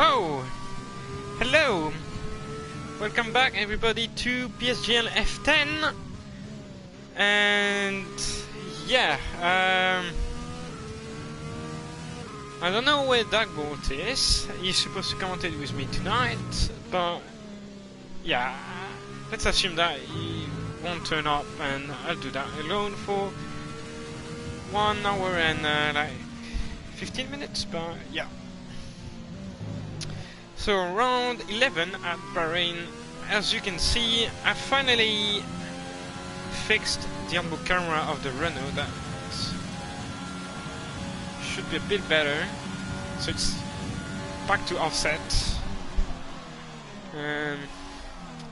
Oh! Hello! Welcome back everybody to PSGL F10! And... yeah, I don't know where Dagbolt is. He's supposed to commentate with me tonight, but... yeah, let's assume that he won't turn up and I'll do that alone for 1 hour and like 15 minutes, but yeah. So round 11 at Bahrain, as you can see, I finally fixed the onboard camera of the Renault. That should be a bit better, so it's back to offset.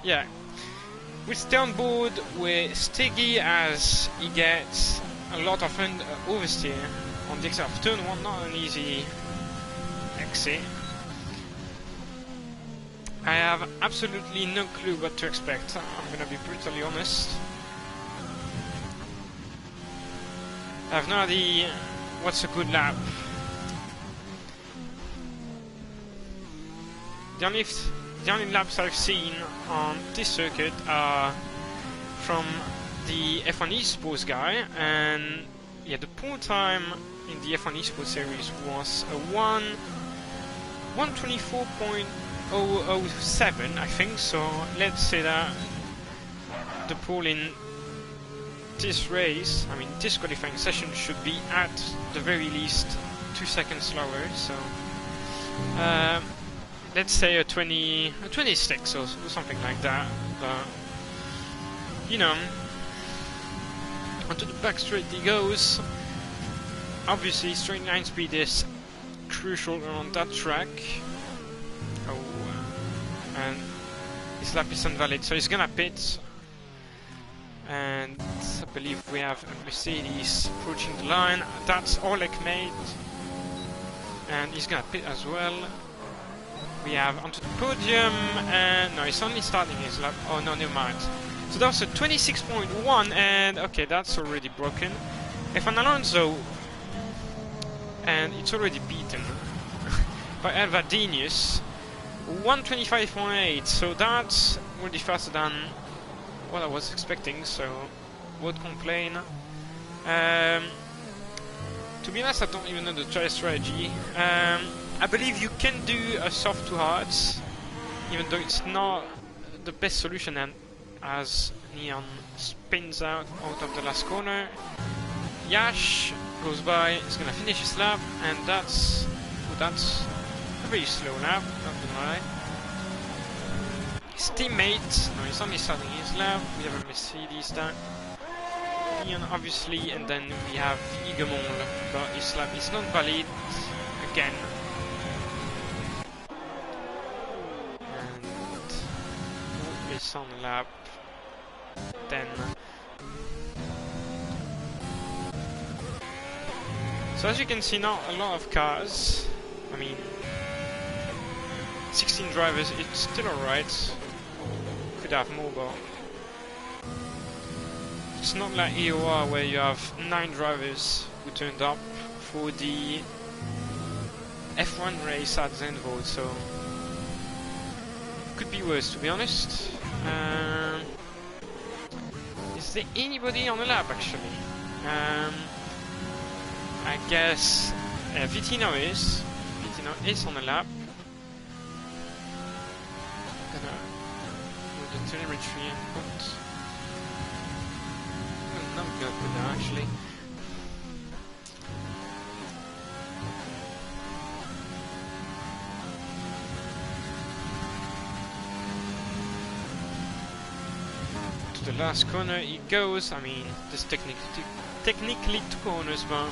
Yeah, with the onboard we're sticky as he gets a lot of oversteer on the exit of turn 1, not an easy exit. I have absolutely no clue what to expect, I'm gonna be brutally honest. I have no idea what's a good lap. The only laps I've seen on this circuit are from the F1 Esports guy, and yeah, the pool time in the F1 Esports series was a 1:24.007, I think, so let's say that the pool in this race, I mean this qualifying session, should be at the very least 2 seconds slower, so let's say a 26 or something like that, but you know, onto the back straight he goes. Obviously straight line speed is crucial on that track. Oh, and his lap is invalid, so he's gonna pit. And I believe we have a Mercedes approaching the line. That's Oleg mate, and he's gonna pit as well. We have onto the podium, and no, he's only starting his lap. Oh no, never mind. So that was a 26.1, and okay, that's already broken. F1 Alonso, and it's already beaten by Elvadinius. 125.8, so that's already faster than what I was expecting, so won't complain. To be honest, I don't even know the try strategy. I believe you can do a soft to hards, even though it's not the best solution, and as Neon spins out of the last corner, Yash goes by, is gonna finish his lap, and that's a very slow lap, not gonna lie. His teammate, no, he's only starting his lap. We have a Mercedes there, Neon obviously, and then we have Igemol, but his lap is not valid again. And it's on lap 10. So as you can see, not a lot of cars. I mean, 16 drivers, it's still alright. Could have more, but it's not like EOR where you have 9 drivers who turned up for the F1 race at Zandvoort, so could be worse, to be honest. Is there anybody on the lap actually? I guess Vitino is on the lap. Gonna with the telemetry input. I'm not good with that actually. To the last corner he goes. I mean, there's technically 2 corners, but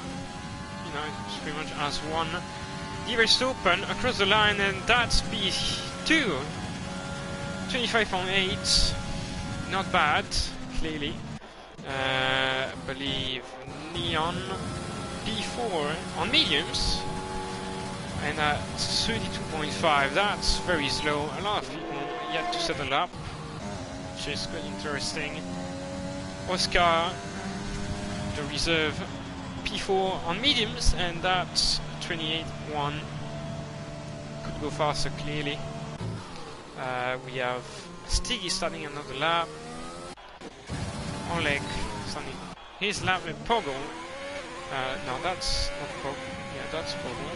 you know, it's pretty much as one. The race open across the line, and that's P2. 25.8, not bad, clearly. I believe Neon P4 on mediums, and at 32.5, that's very slow. A lot of people yet to settle up, which is quite interesting. Oscar, the reserve, P4 on mediums, and that's 28.1. Could go faster, clearly. We have Stiggy starting another lap. Oleg starting his lap with Pogo. No, that's not Pogo. Yeah, that's Pogo.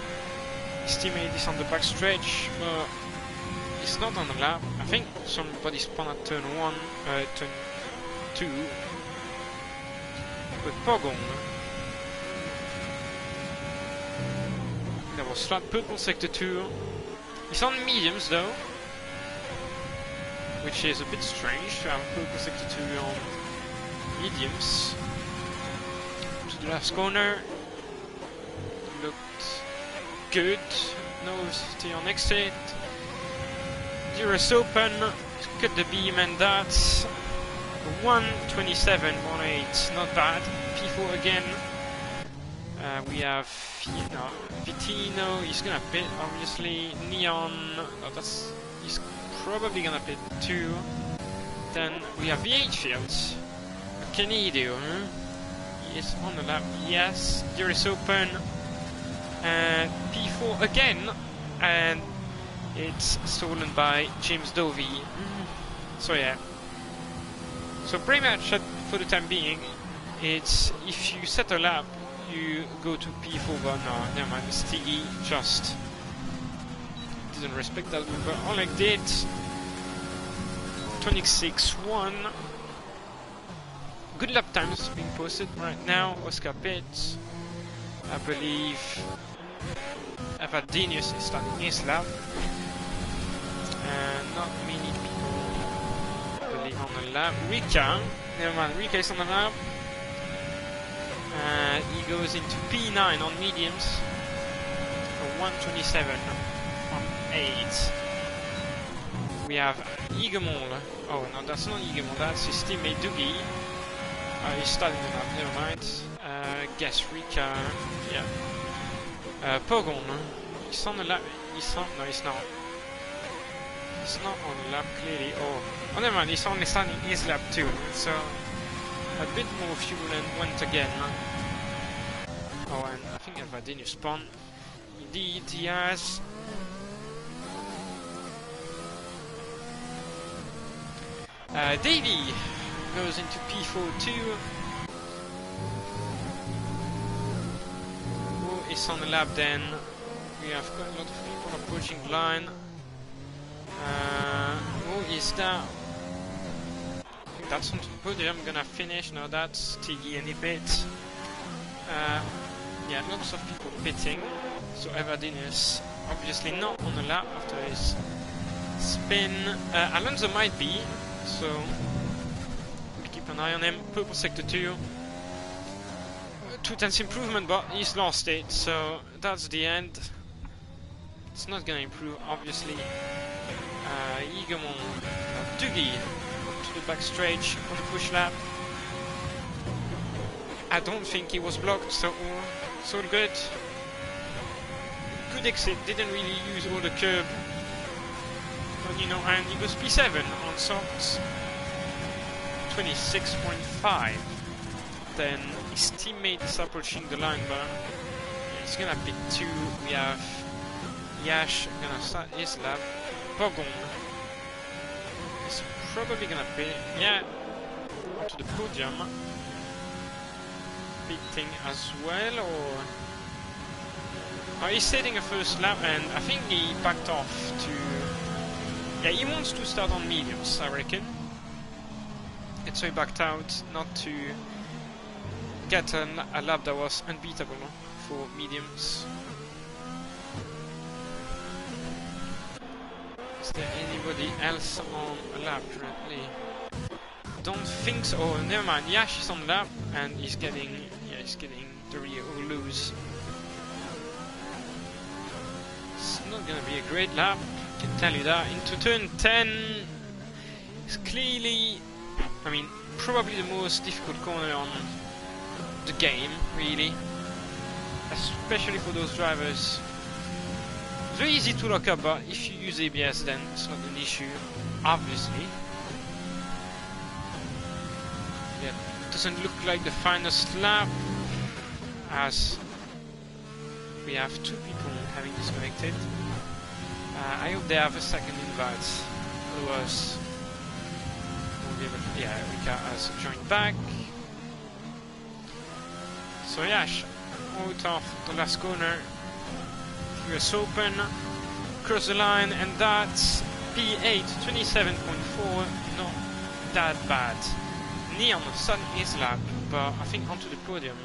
His teammate is on the back stretch, but he's not on the lap. I think somebody spawned at turn 1, turn 2. With Pogo. That was flat purple sector 2. He's on mediums though, which is a bit strange to have purple sector 2 on mediums. To the last corner, looked good. No safety on exit. Durus open, cut the beam, and that's 1:27.18. Not bad. P4 again. We have Vitino, he's gonna pit obviously. Neon, he's probably gonna pit too. Then we have VH Fields. What can he do? Huh? He is on the lap, yes. Durus open. P4 again, and it's stolen by James Dovey. So yeah. So pretty much for the time being, it's if you set a lap, you go to P4, but no, never mind. Stiggy just didn't respect that move, but Oleg did. 26.1. Good lap times being posted right now. Oscar Pitts, I believe. Evadenius is starting his lap, and not many people, I believe, on the lap. Rika, never mind. Rika is on the lap. He goes into P9 on mediums for 1:27 on 8. We have Igemol. Oh no, that's not Igemol, that's his teammate Doogie. He's starting the lap, never mind. Guess Rika, yeah. Pogon, he's on the lap. No, he's not. He's not on the lap clearly. Oh, never mind, he's only starting his lap too. So a bit more fuel and went again. Oh, and I think Evadenius spawned. Indeed, he has. Davey goes into P4 too. Who is on the lap then? We have got a lot of people approaching the line. Who is that? I think that's on the podium. Gonna finish. No, that's Tiggy and he pits. Yeah, lots of people pitting. So Evadenius obviously not on the lap after his spin. Alonso might be, so we'll keep an eye on him. Purple sector 2. 2/10 improvement, but he's lost it, so that's the end. It's not gonna improve, obviously. Igemon, Doogie to the back stretch on the push lap. I don't think he was blocked, so it's all good. Good exit, didn't really use all the curb. But you know, and he goes P7 on softs. 26.5. Then his teammate is approaching the line, but he's gonna pit 2. We have Yash gonna start his lap. Pogon is probably gonna pit, yeah, onto the podium. Pitting as well, or he's setting a first lap, and I think he backed off to. Yeah, he wants to start on mediums, I reckon. And so he backed out, not to get a lap that was unbeatable for mediums. Is there anybody else on a lap currently? Don't think so. Oh, never mind. Yash is on the lap, and he's getting the rear loose. It's not gonna be a great lap, I can tell you that. Into turn 10, it's clearly, I mean, probably the most difficult corner on the game, really. Especially for those drivers. It's very easy to lock up, but if you use ABS, then it's not an issue, obviously. Yeah, doesn't look like the finest lap, as we have 2 people having disconnected. I hope they have a second invite. Otherwise, we'll be able to, yeah, Rika has joined back. So Yash, out of the last corner, US Open, cross the line, and that's P8, 27.4, not that bad. Neon starting his lap, but I think onto the podium.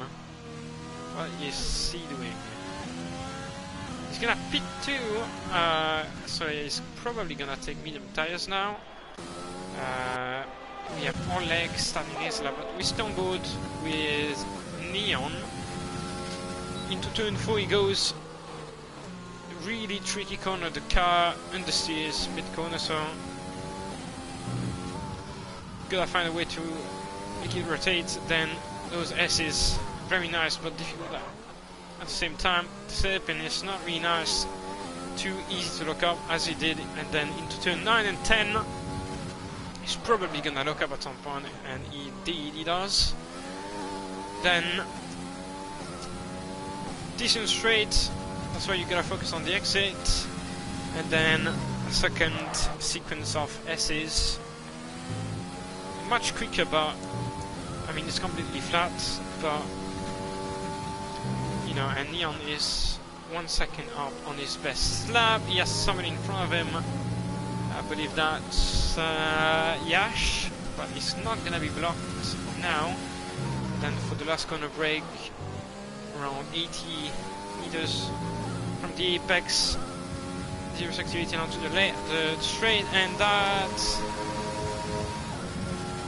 What is he doing? He's gonna pit too, so he's probably gonna take medium tires now. We have Oleg starting his lap, but we stumbled with Neon. Into turn 4 he goes. Really tricky corner, the car understeers mid corner, so gotta find a way to make it rotate. Then those S's, very nice but difficult at the same time. The Serpent is not really nice, too easy to lock up as he did, and then into turn 9 and 10 he's probably gonna lock up at some point, and indeed he does. Then decent straight, that's why you gotta focus on the exit, and then a second sequence of S's, much quicker, but I mean it's completely flat, but you know, and Neon is 1 second up on his best lap. He has somebody in front of him, I believe that's Yash, but he's not gonna be blocked now. Then for the last corner break, around 80 meters from the apex, zero activity onto the straight, and that's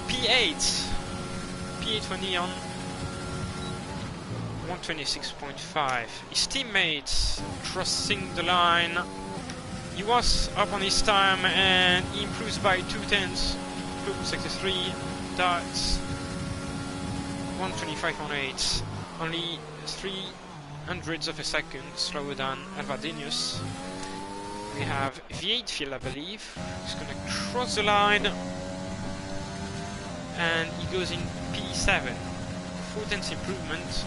P8 for Neon, 126.5. His teammates crossing the line. He was up on his time and he improves by 2/10, 263. That's 125.8. Only 300ths of a second slower than Alvadenius. We have V8 field, I believe. He's gonna cross the line, and he goes in P7. 4/10 improvement.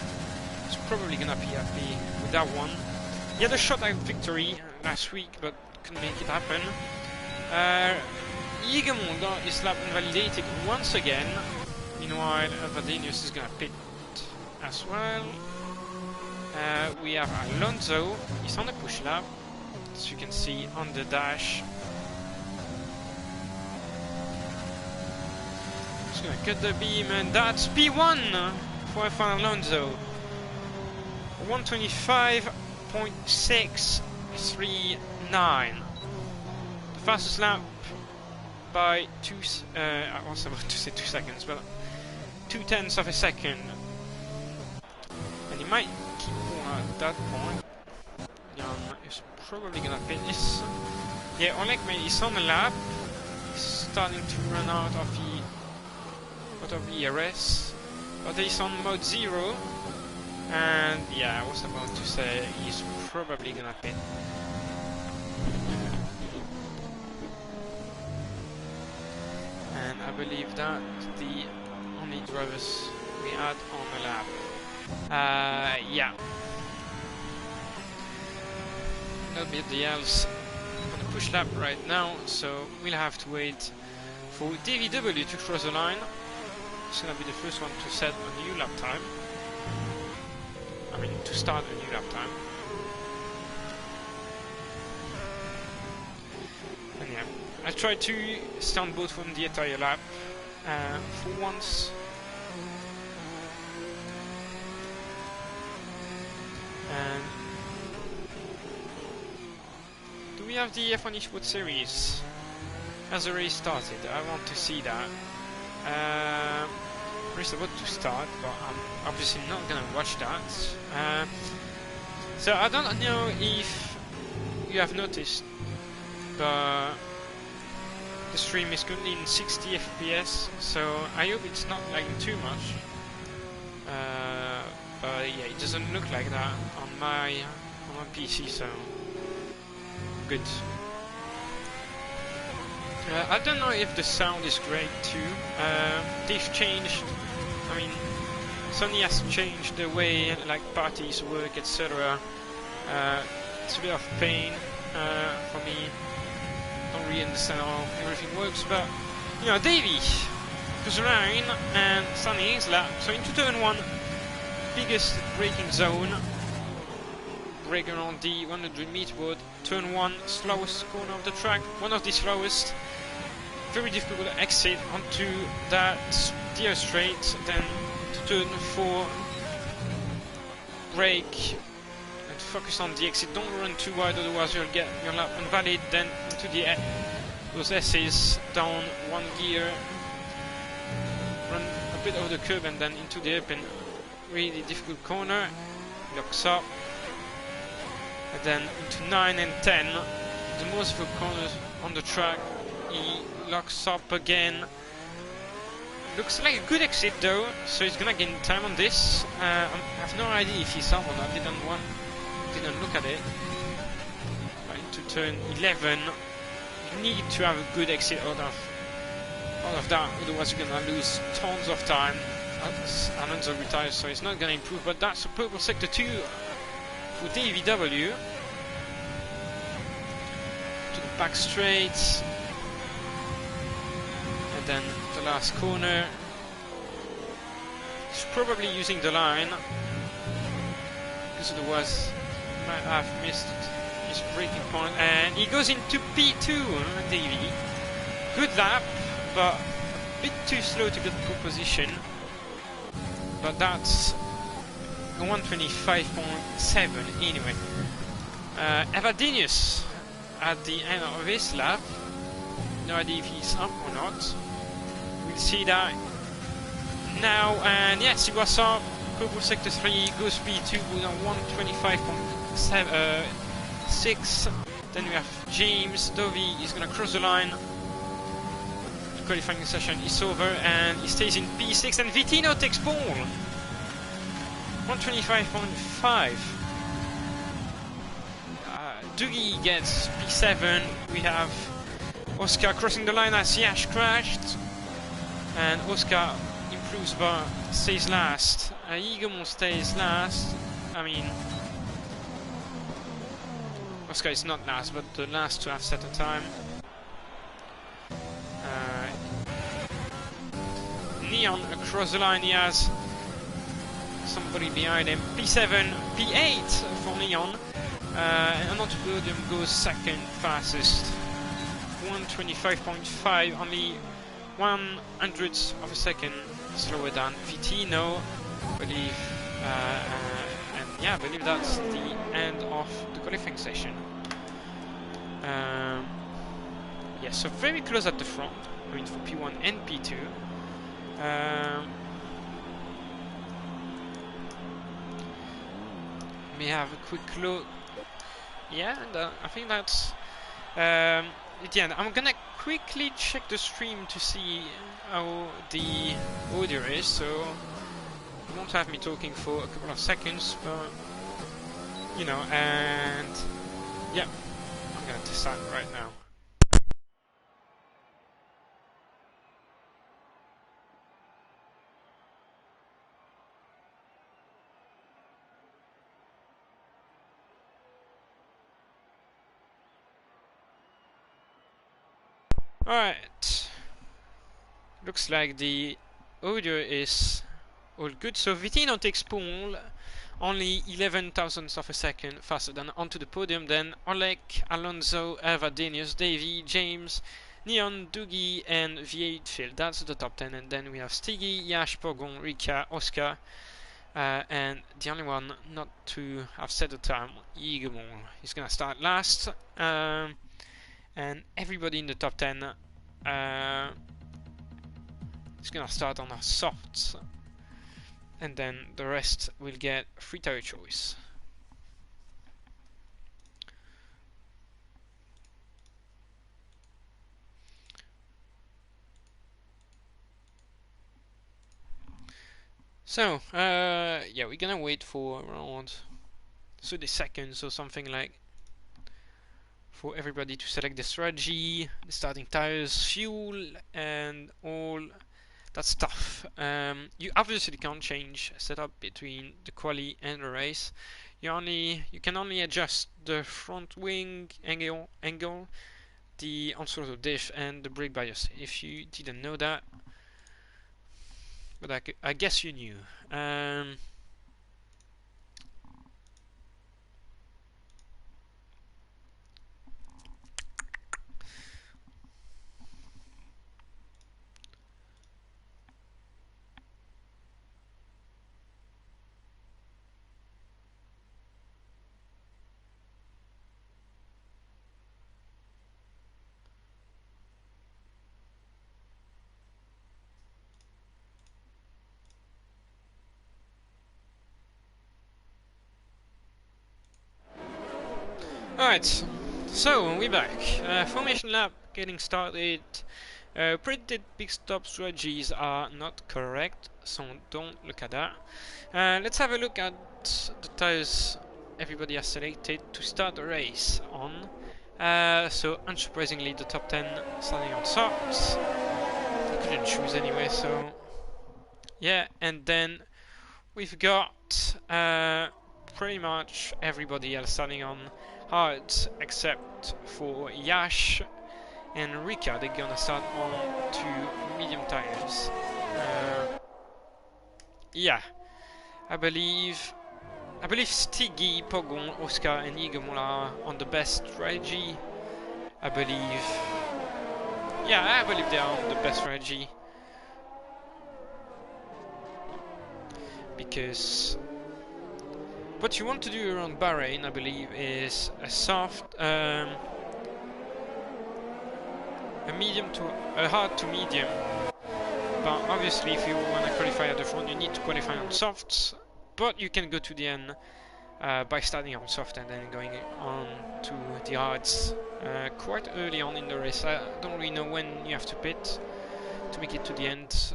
He's probably gonna be happy with that one. He had a shot at victory last week, but couldn't make it happen. Igemon got his lap invalidated once again. Meanwhile, Alvadenius is gonna pit as well. We have Alonso. He's on a push lap, as you can see on the dash. He's gonna cut the beam, and that's P1 for F1 Alonso. 125.639. The fastest lap by I was about to say 2 seconds, but 2/10 of a second. And he might keep on at that point. Is probably gonna finish. Yeah, Oleg is on the lap. He's starting to run out of the ERS, but he's on mode 0. And yeah, I was about to say he's probably gonna pit. And I believe that the only drivers we had on the lap. Yeah. Nobody else on the push lap right now, so we'll have to wait for DVW to cross the line. It's gonna be the first one to set a new lap time. I mean, to start a new lap time. And yeah, I tried to stand both from the entire lap for once. And do we have the F1 eSports Series? Has the race started? I want to see that. Race about to start, but I'm obviously not gonna watch that. So I don't know if you have noticed, but the stream is currently in 60 FPS, so I hope it's not lagging too much. But yeah, it doesn't look like that on my PC, so good. I don't know if the sound is great too. They've changed. I mean, Sony has changed the way like parties work, etc. It's a bit of pain for me. really understand how everything works, but you know, Davey goes around and Sunny his lap. So into turn 1, biggest braking zone. Brake around the 100-meter board. Turn 1, slowest corner of the track, one of the slowest. Very difficult exit onto that steer straight. Then to turn 4, brake and focus on the exit. Don't run too wide, otherwise you'll get your lap invalid. Then into the those S's, down 1 gear, run a bit over the curb and then into the hairpin. Really difficult corner, locks up, and then into 9 and 10, the most difficult corners on the track. He locks up again. Looks like a good exit though, so he's gonna gain time on this. I have no idea if he saw or not. Didn't look at it. Right, into turn 11, you need to have a good exit out of that, otherwise you're gonna lose tons of time. Alonso retires, so he's not gonna improve. But that's a purple sector 2 for DVW. To the back straight. And then the last corner. He's probably using the line, because otherwise he might have missed his braking point. And he goes into P2, Davey. Good lap, but a bit too slow to get pole position. But that's 125.7 anyway. Evadinius at the end of his lap. No idea if he's up or not. We'll see that now. And yes, he was up. Purple sector 3 goes P2 with a 125.6. Then we have James Dovey. He's gonna cross the line. The qualifying session is over and he stays in P6. And Vitino takes pole. 125.5. Dougie gets P7. We have Oscar crossing the line as Yash crashed, and Oscar improves but stays last. Igomon stays last. I mean, Oscar is not last, but the last to have set a time. Neon across the line, he has somebody behind him. P7, P8 for Neon. And onto podium goes second fastest. 125.5, only 1/100th of a second slower than Vitino, I believe. And yeah, I believe that's the end of the qualifying session. Yeah, so very close at the front, I mean for P1 and P2. May have a quick look. Yeah, and I think that's at the end. I'm gonna quickly check the stream to see how the audio is, so you won't have me talking for a couple of seconds, but you know, and yeah, I'm gonna test that right now. Alright, looks like the audio is all good. So Vitino takes pole, only 11 thousandths of a second faster than onto the podium. Then Oleg, Alonso, Evadinius, Davey, James, Neon, Dougie, and V8 Phil. That's the top 10. And then we have Stiggy, Yash, Pogon, Rika, Oscar, and the only one not to have set the time, Igomon. He's gonna start last. And everybody in the top 10 is gonna start on a soft, and then the rest will get free tire choice. So yeah, we're gonna wait for around 30 seconds or something, like, for everybody to select the strategy, the starting tires, fuel, and all that stuff. You obviously can't change setup between the quali and the race. You can only adjust the front wing angle, the on-throttle diff and the brake bias, if you didn't know that. But I guess you knew. Alright, so we're back. Formation lap getting started. Printed pit stop strategies are not correct, so don't look at that. Let's have a look at the tires everybody has selected to start the race on. So unsurprisingly, the top 10 starting on softs. I couldn't choose anyway, so yeah. And then we've got pretty much everybody else starting on hards except for Yash and Rika. They're gonna start on 2 medium tires. Yeah, I believe Stiggy, Pogon, Oscar and Igor are on the best strategy. I believe they are on the best strategy, because what you want to do around Bahrain, I believe, is a soft, a hard to medium. But obviously, if you want to qualify at the front, you need to qualify on softs. But you can go to the end by starting on soft and then going on to the hards quite early on in the race. I don't really know when you have to pit to make it to the end.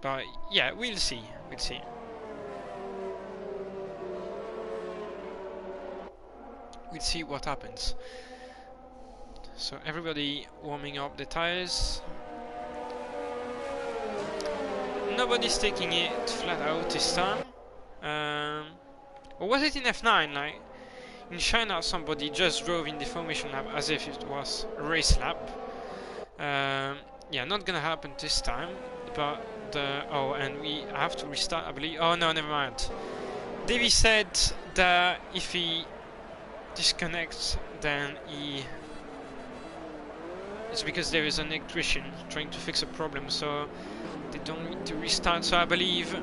But yeah, we'll see. We'll see. We'll see what happens. So everybody warming up the tires. Nobody's taking it flat out this time. Or was it in F9? Like in China, somebody just drove in the formation lap as if it was a race lap. Yeah, not gonna happen this time. But and we have to restart, I believe. Oh no, never mind. Davey said that if he disconnects, then it's because there is an electrician trying to fix a problem, so they don't need to restart. So I believe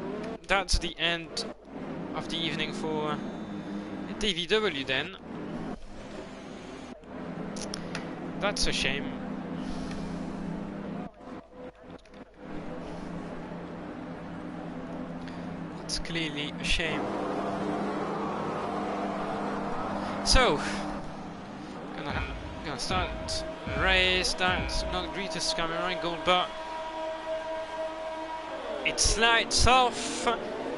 that's the end of the evening for DVW then. That's a shame. That's clearly a shame. So gonna start the race. That's not the greatest camera angle, but it slides off,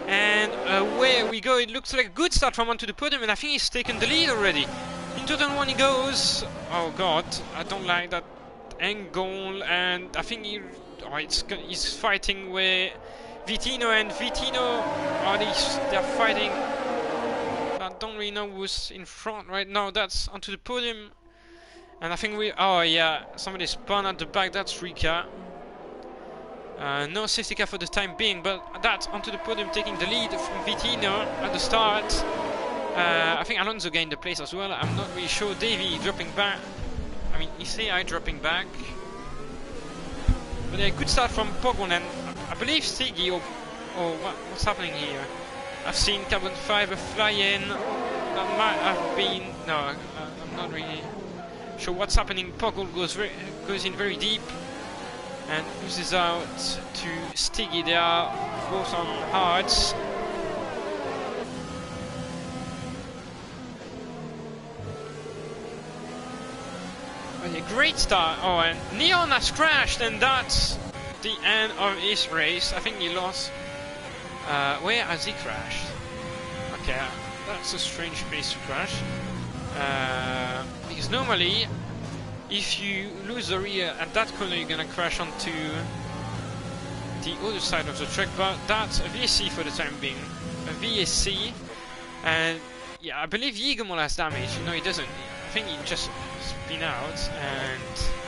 and away we go. It looks like a good start from onto the podium, and I think he's taken the lead already. Into turn 1 he goes. Oh god, I don't like that angle, and I think he's fighting with Vitino, and Vitino, they're fighting. I don't really know who's in front right now. That's onto the podium, and I think oh yeah, somebody spun at the back. That's Rika. No safety car for the time being, but that's onto the podium, taking the lead from Vitino at the start. I think Alonso gained the place as well. I'm not really sure. Davey dropping back. I mean, I dropping back. But a good start from Pogon, and I believe Stiggy or what's happening here? I've seen Carbon Fiber fly in. That might have been. No, I'm not really sure what's happening. Pogon goes in very deep and loses out to Stiggy. They are both on hards. But a great start. Oh, and Neon has crashed, and that's the end of his race. I think he lost. Where has he crashed? Okay, that's a strange place to crash. Because normally, if you lose the rear at that corner, you're gonna crash onto the other side of the track. But that's a VSC for the time being. A VSC, and yeah, I believe Yigamol has damage. No, he doesn't. I think he just been out, and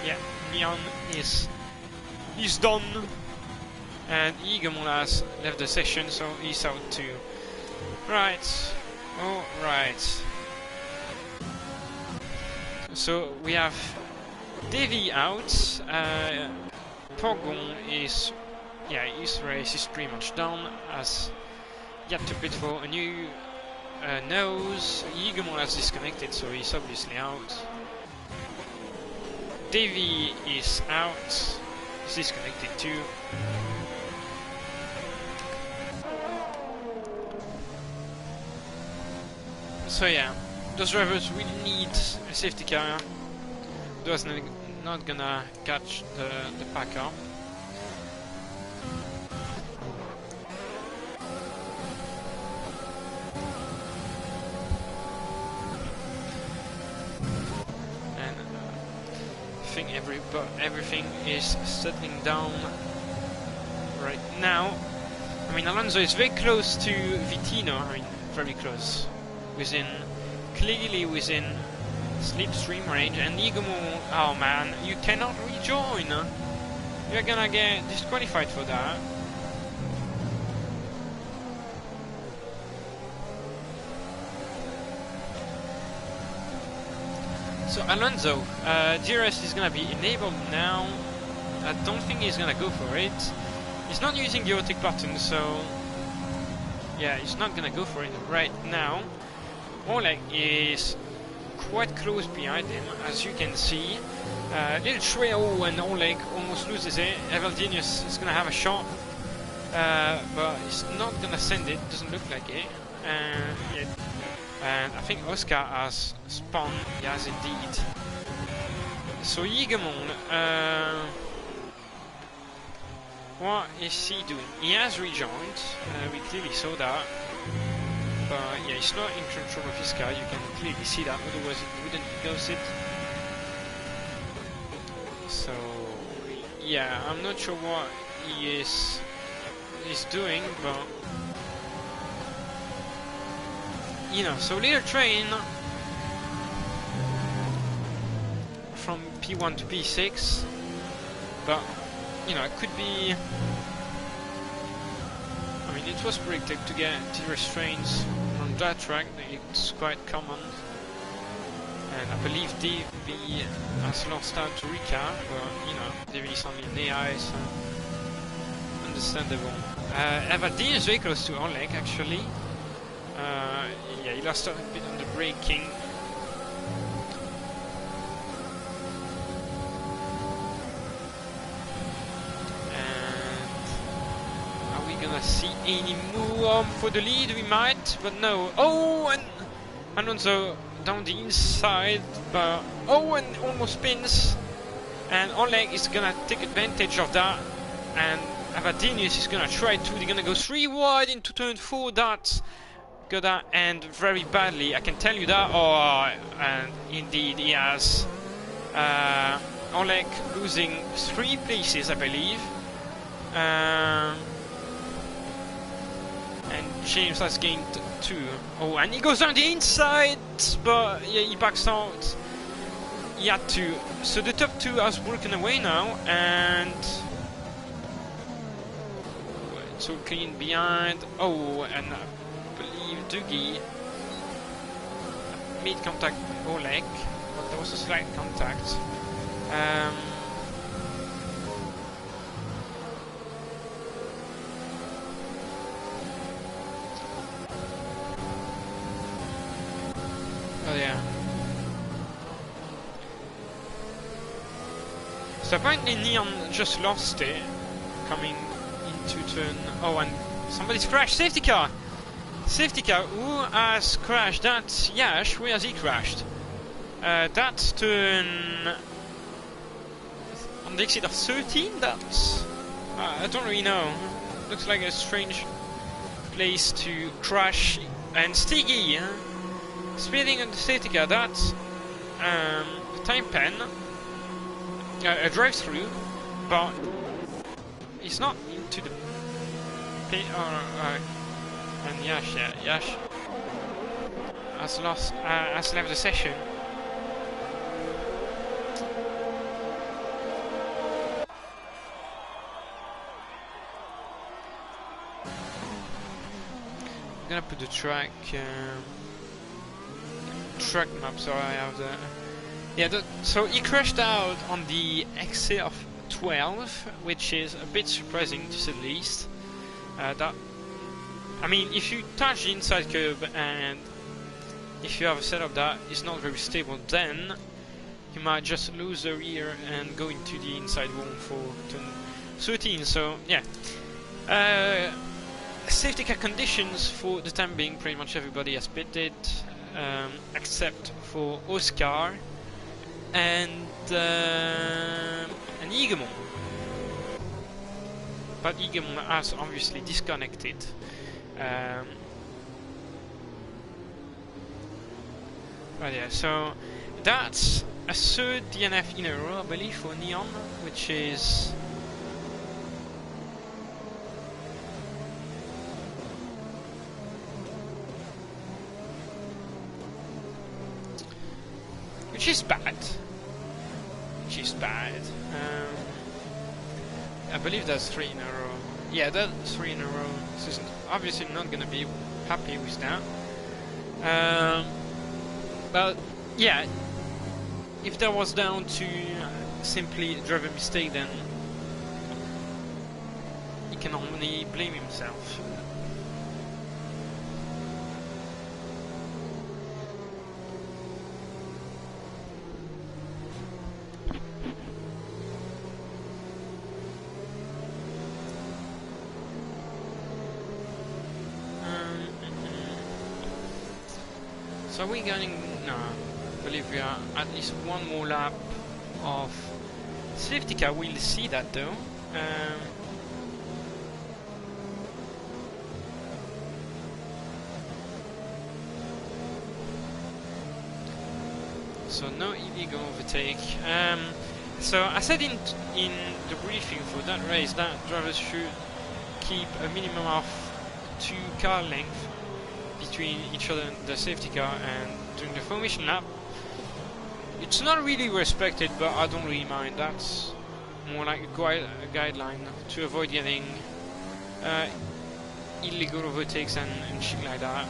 yeah, Neon is done, and Egamon has left the session, so he's out too. Right, alright. So we have Davy out, Pogon is, yeah, his race is pretty much done, as yet to bid for a new nose. Egamon has disconnected, so he's obviously out. Davy is out, he's disconnected too. So yeah, those drivers really need a safety car. Those not gonna catch the packer. And I think everything is settling down right now. I mean, Alonso is very close to Vitino. I mean, very close. Clearly within slipstream range, and Egamon, oh man, you cannot rejoin. You're gonna get disqualified for that. So Alonso, DRS is gonna be enabled now. I don't think he's gonna go for it. He's not using the autotic button, so yeah, he's not gonna go for it right now. Oleg is quite close behind him, as you can see. Little trail and Oleg almost loses it. Evaldinius is going to have a shot, but he's not going to send it, doesn't look like it. Yeah. And I think Oscar has spun, he has indeed. So Egamon, what is he doing? He has rejoined, we clearly saw that. But yeah, he's not in control of his car, you can clearly see that, otherwise it wouldn't close it. So yeah, I'm not sure what he is doing, but you know, so little train from P1 to P6, but you know, it could be, I mean, it was predicted to get the restraints on that track, it's quite common. And I believe DB has lost out to Rika, but you know, DB is only an AI, so understandable. Evadine is very close to Oleg actually. Yeah, he lost out a bit on the braking. Gonna see any move for the lead? We might, but no. Oh, and Alonso down the inside, but oh, and almost spins. And Oleg is gonna take advantage of that, and Avadinius is gonna try to. They're gonna go 3 wide into turn 4. That's gonna end very badly, I can tell you that. Oh, and indeed he has. Oleg losing 3 places, I believe. And James has gained 2. Oh, and he goes down the inside, but yeah, he backs out. He had to. So the top 2 has broken away now, and it's all clean behind. Oh, and I believe Dougie made contact with Oleg, but there was a slight contact. Oh yeah. So apparently Neon just lost it, coming into turn. Oh, and somebody's crashed. Safety car! Safety car, who has crashed? That's Yash. Where has he crashed? That's turn on the exit of 13. That's I don't really know. Looks like a strange place to crash. And Stiggy speeding on the safety car. That's the time pen. A drive-through, but it's not into the and Yash, yeah, Yash has left the session. I'm gonna put the track map, so I have the... Yeah, so he crashed out on the exit of 12, which is a bit surprising to say the least. I mean, if you touch the inside curb and if you have a setup that is not very stable, then you might just lose the rear and go into the inside wall for turn 13. So yeah, safety car conditions for the time being, pretty much everybody has pitted, except for Oscar and Igemon. But Igemon has obviously disconnected. But yeah, so that's a third DNF in a row, I believe, for Neon, which is... Which is bad. I believe that's 3 in a row. Yeah, that's 3 in a row. So obviously not gonna be happy with that. But yeah, if that was down to simply driver mistake, then he can only blame himself. So we're going... No, I believe we are at least one more lap of safety car. We'll see that though. So no illegal overtake. So I said in the briefing for that race that drivers should keep a minimum of 2 car lengths between each other and the safety car, and during the formation lap it's not really respected, but I don't really mind. That's more like a guideline to avoid getting illegal overtakes and shit like that.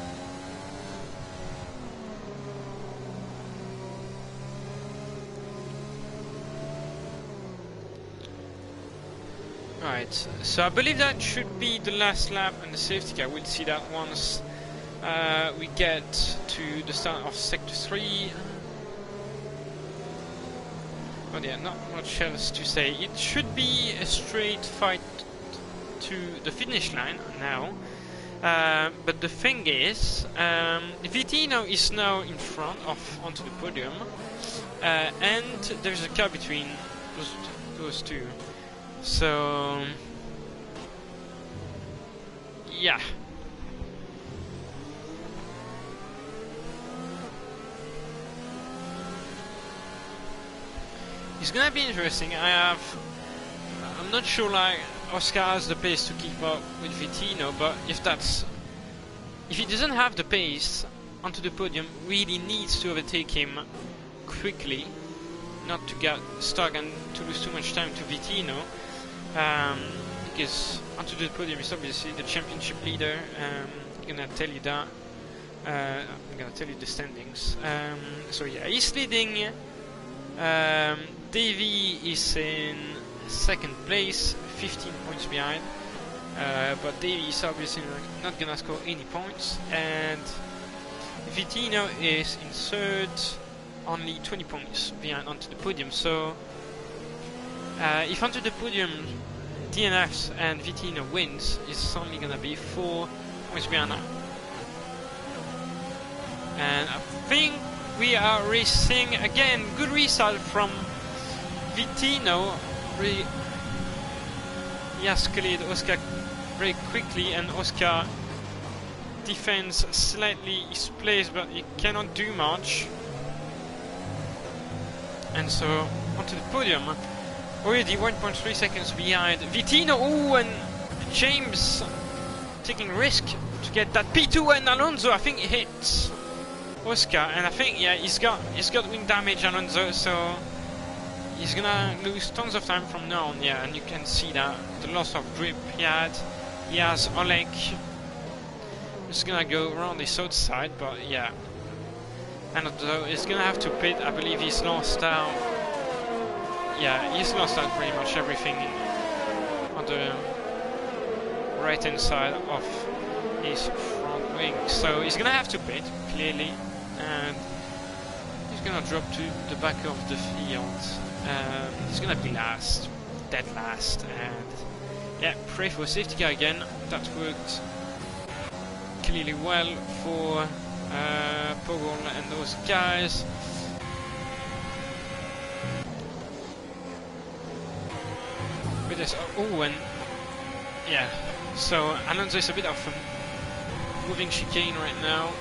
Right, so I believe that should be the last lap and the safety car. We'll see that once we get to the start of Sector 3. But yeah, not much else to say. It should be a straight fight to the finish line now. But the thing is, Vitino is now in front of onto the podium, and there's a car between those two. So yeah. It's gonna be interesting. I'm not sure like Oscar has the pace to keep up with Vitino, but if he doesn't have the pace onto the podium, really needs to overtake him quickly, not to get stuck and to lose too much time to Vitino, because onto the podium is obviously the championship leader. I'm gonna tell you that. I'm gonna tell you the standings. So yeah, he's leading. Davey is in second place, 15 points behind, but Davey is obviously not gonna score any points, and Vitino is in third, only 20 points behind onto the podium. So if onto the podium DNFs and Vitino wins, it's only gonna be 4 points behind now. And I think we are racing again. Good result from Vitino. He has cleared Oscar very quickly, and Oscar defends slightly his place, but he cannot do much. And so onto the podium, already 1.3 seconds behind Vitino. Oh, and James taking risk to get that P2, and Alonso I think hits Oscar, and I think yeah he's got wing damage, Alonso, so he's gonna lose tons of time from now on, yeah, and you can see that the loss of grip he had. He has Oleg. He's gonna go around this outside, but yeah. And he's gonna have to pit. I believe he's lost out. Yeah, he's lost out pretty much everything on the right hand side of his front wing. So he's gonna have to pit, clearly. And he's gonna drop to the back of the field. He's gonna be last, dead last, and yeah, pray for safety car again. That worked clearly well for Pogol and those guys. But there's and yeah, so Alonso is a bit of a moving chicane right now.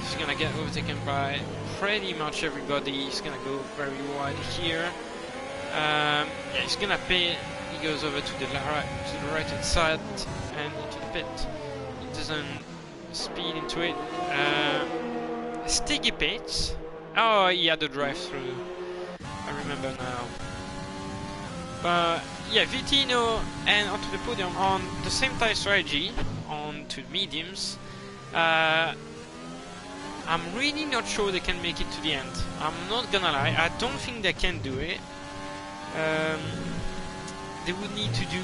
He's gonna get overtaken by pretty much everybody. He's gonna go very wide here. Yeah, he's gonna pit. He goes over to the right hand side and into the pit. He doesn't speed into it. Sticky pits. Oh, he had the drive-through. I remember now. But yeah, Vitino and onto the podium on the same tyre strategy onto mediums. I'm really not sure they can make it to the end. I'm not gonna lie, I don't think they can do it. They would need to do...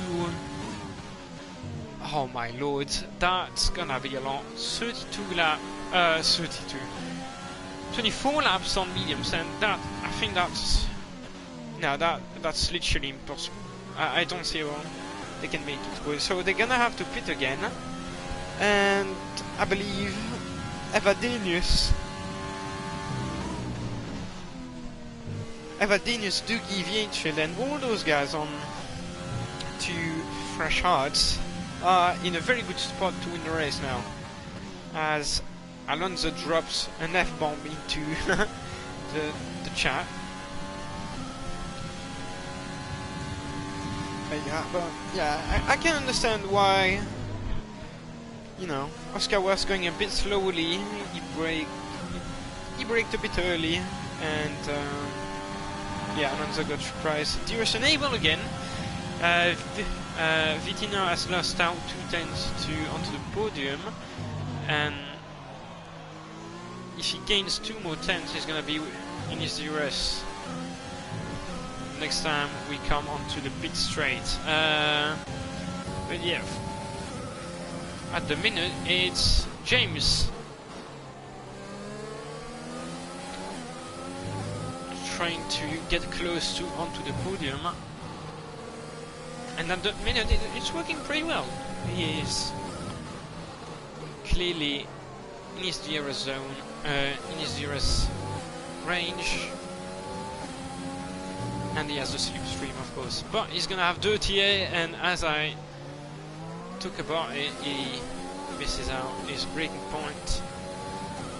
Oh my lord, that's gonna be a lot. 24 laps on mediums, and that, I think that's... No, that's literally impossible. I don't see how they can make it. So they're gonna have to pit again. And I believe Evadenius, Doogie, Vietchel and all those guys on to fresh hearts are in a very good spot to win the race now, as Alonso drops an F-bomb into the chat. I can understand why, you know, Oscar was going a bit slowly. He braked a bit early, and yeah, Alonso got surprised. DRS enable again. Vitino has lost out 2 tenths onto the podium, and if he gains 2 more tenths, he's gonna be in his DRS next time we come onto the pit straight. But yeah, at the minute it's James trying to get close to onto the podium, and at the minute it's working pretty well. He is clearly in his DRS zone, in his DRS range, and he has the slipstream, of course. But he's gonna have dirty air, and as I talk about it, he misses out his braking point,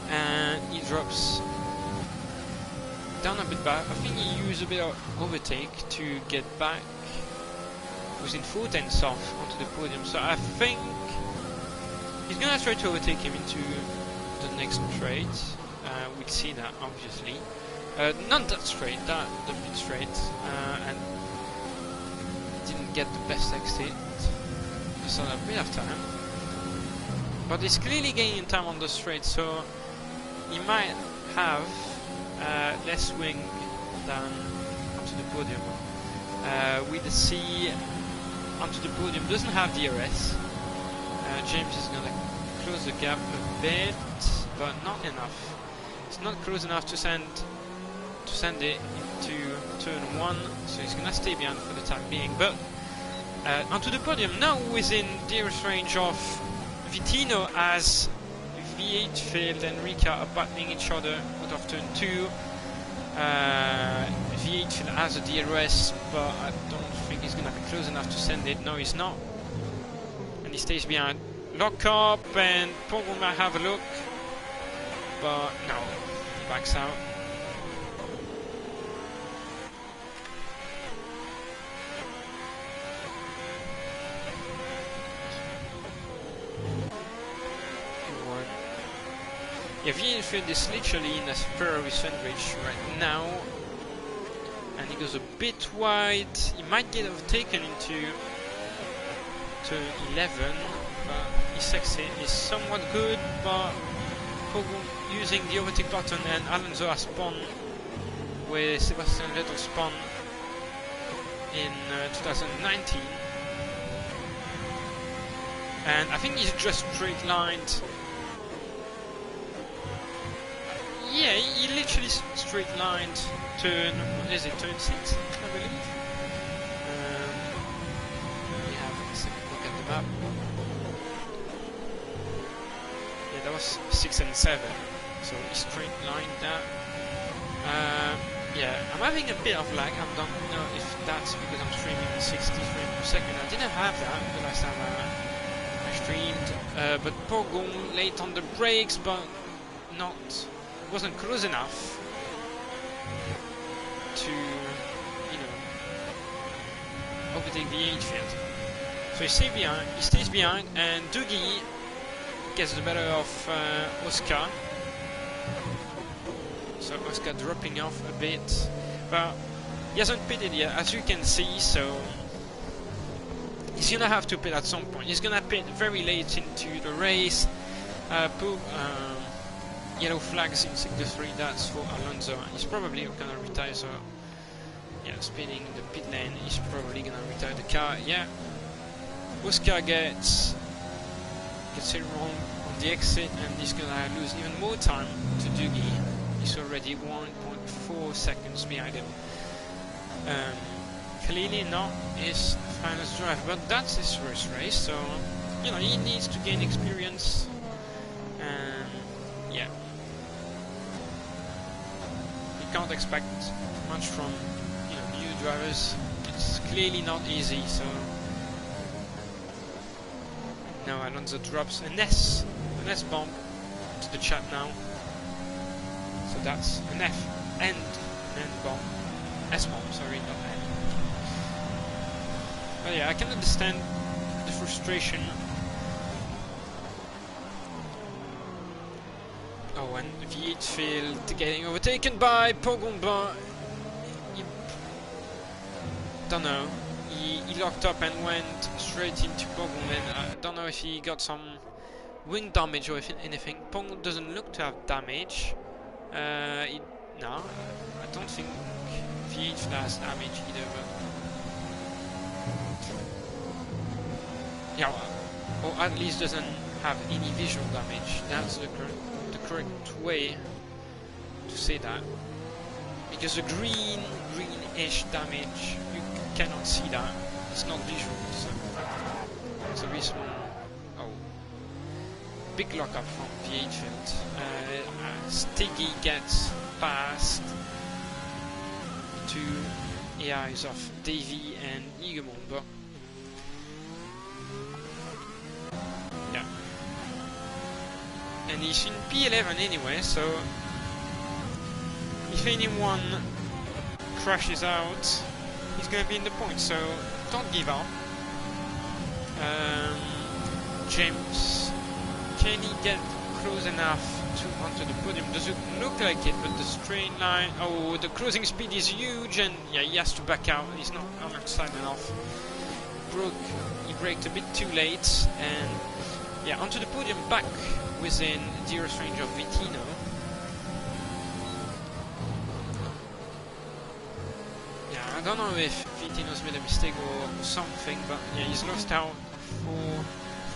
and he drops down a bit back. I think he used a bit of overtake to get back within 4 tenths off onto the podium. So I think he's gonna try to overtake him into the next straight. We'll see that, obviously. Not that straight, the pit straight, and didn't get the best exit. Just had a bit of time, but he's clearly gaining time on the straight, so he might have less swing than onto the podium. With the C onto the podium doesn't have DRS. James is gonna close the gap a bit, but not enough. It's not close enough to send it into turn 1, so he's gonna stay behind for the time being. But onto the podium now, within DRS range of Vitino, as V8 failed and Rika are battling each other out of turn 2. V8 has a DRS, but I don't think he's gonna be close enough to send it. No, he's not, and he stays behind. Lock up, and Pogol might have a look, but no, he backs out. Yeah, Vienfield is literally in a Ferrari sandwich right now, and He goes a bit wide. He might get overtaken into turn 11, but his success is somewhat good. But Pogo using the overtake button, and Alonso has spun where Sebastian Vettel spun in 2019. And I think he's just straight lined. Yeah, he literally straight lined turn, what is it, turn 6, I believe? We have a second look at the map. Yeah, that was 6 and 7, so he straight lined that. Yeah, I'm having a bit of lag. I don't know if that's because I'm streaming 60 frames per second. I didn't have that the last time I streamed, but Pogo late on the brakes, but wasn't close enough to, overtake the H-field. So he stays behind, and Dougie gets the better of Oscar. So Oscar dropping off a bit, but he hasn't pitted yet, as you can see, so he's gonna have to pit at some point. He's gonna pit very late into the race. Yellow flags in sector 3, that's for Alonso. He's probably gonna retire, so yeah, spinning the pit lane, he's probably gonna retire the car. Yeah, Oscar gets it wrong on the exit, and he's gonna lose even more time to Dougie. He's already 1.4 seconds behind him. Clearly not his finest drive, but that's his first race, so he needs to gain experience. And yeah, you can't expect much from new drivers. It's clearly not easy. So now Alonso drops an S bomb to the chat now. So that's an F and an bomb, S bomb. Sorry, not N. But yeah, I can understand the frustration. Oh, and V8 failed, getting overtaken by Pogo, but don't know. He locked up and went straight into Pogo, and I don't know if he got some wing damage or if anything. Pogo doesn't look to have damage. No, I don't think V8 has damage either. But yeah, or at least doesn't have any visual damage. That's the correct way to say that, because the greenish damage, you cannot see that. It's not visual. So it's a very small. Oh, big lockup from V8 field. Stiggy gets past two AIs of Davy and Egamon, but yeah. And he's in P11 anyway, so if anyone crashes out, he's gonna be in the points, so don't give up. James, can he get close enough to onto the podium? Doesn't look like it, but the straight line, oh, the closing speed is huge, and yeah, he has to back out. He's not on outside enough. He braked a bit too late, and yeah, onto the podium, back within dearest range of Vitino. Yeah, I don't know if Vitino's made a mistake or something, but yeah, he's lost out for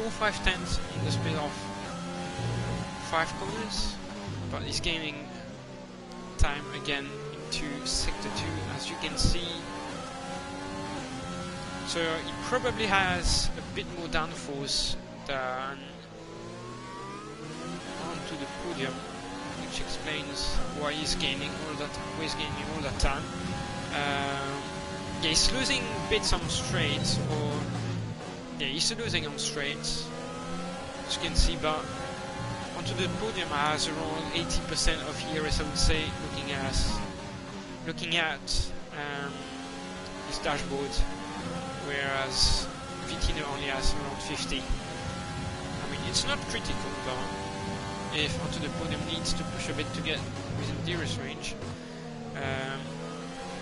4/5 in the speed of 5 corners, but he's gaining time again into sector 2, as you can see. So he probably has a bit more downforce than onto the podium, which explains why he's gaining all that time. Yeah, he's losing bits on straights, or yeah, he's losing on straights, as you can see, but onto the podium has around 80% of ERS, I would say, looking at his dashboard, whereas Vitino only has around 50. I mean, it's not critical, but if onto the podium needs to push a bit to get within DRS range,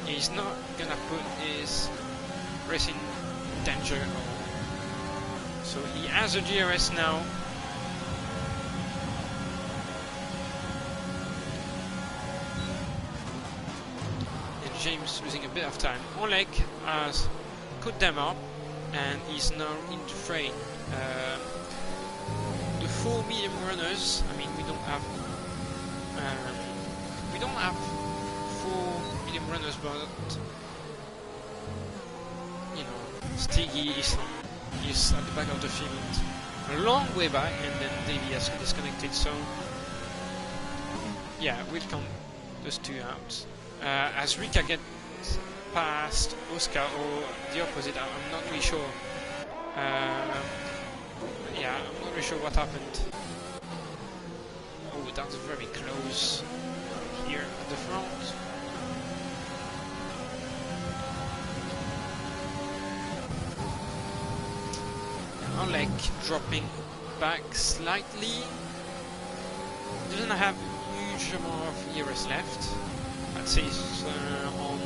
He's not gonna put his race in danger. So he has a DRS now. And James losing a bit of time. Oleg has cut them up and is now in the frame. The 4 medium runners, I mean we don't have 4 medium runners, but you know, Stiggy is at the back of the field, a long way back, and then Davey has disconnected. So yeah, we'll count those 2 out. As Rika gets past Oscar or the opposite, I'm not really sure. Yeah, I'm not really sure what happened. Oh, that's very close here at the front. Oleg dropping back slightly. Doesn't have huge amount of ERS left. I'd say it's on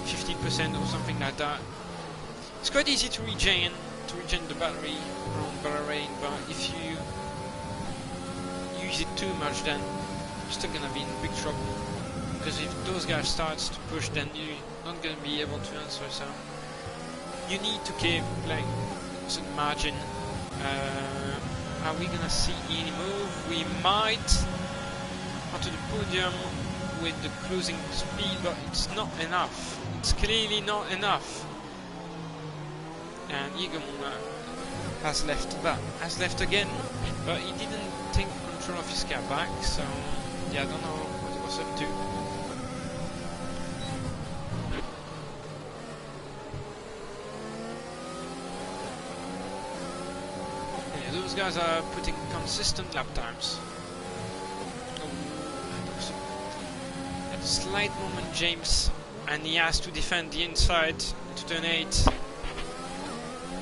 15% or something like that. It's quite easy to regain the battery around Bahrain, but if you use it too much, then you're still gonna be in big trouble. Because if those guys start to push, then you're not gonna be able to answer. So you need to keep like some margin. Are we gonna see any move? We might onto the podium with the cruising speed, but it's not enough. It's clearly not enough. And Egon has left again, but he didn't take control of his car back. So yeah, I don't know what he was up to. Those guys are putting consistent lap times. At a slight moment, James, and he has to defend the inside to turn 8.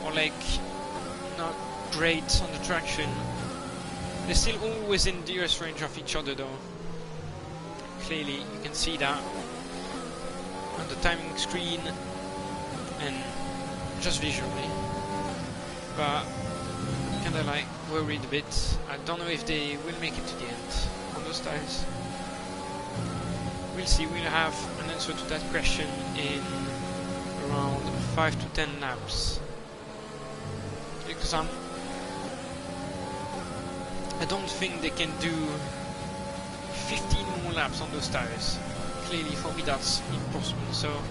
Oleg, not great on the traction. They're still always in DRS range of each other, though. Clearly, you can see that on the timing screen and just visually. But kinda like worried a bit. I don't know if they will make it to the end on those tires. We'll see. We'll have an answer to that question in around 5 to 10 laps. Because I don't think they can do 15 more laps on those tires. Clearly, for me, that's impossible. So,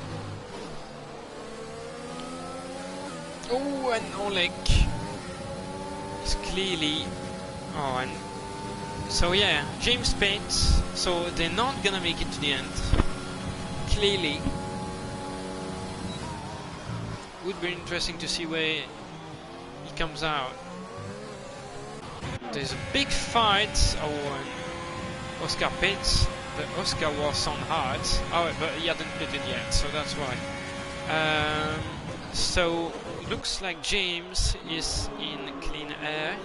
oh, and Oleg. It's clearly, and so yeah, James Pates, so they're not gonna make it to the end. Clearly, would be interesting to see where he comes out. There's a big fight on Oscar Pates, but Oscar was on hard. Oh, but he hadn't pitted yet, so that's why. So looks like James is in clean air.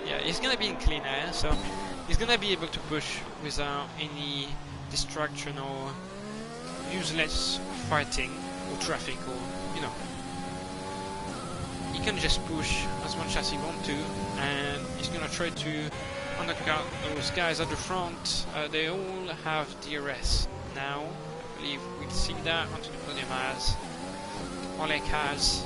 Yeah, he's gonna be in clean air, so he's gonna be able to push without any distraction or useless fighting or traffic, or you know. He can just push as much as he wants to, and he's gonna try to undercut those guys at the front. They all have DRS now. I believe we'll see that onto the podium as Oleg has.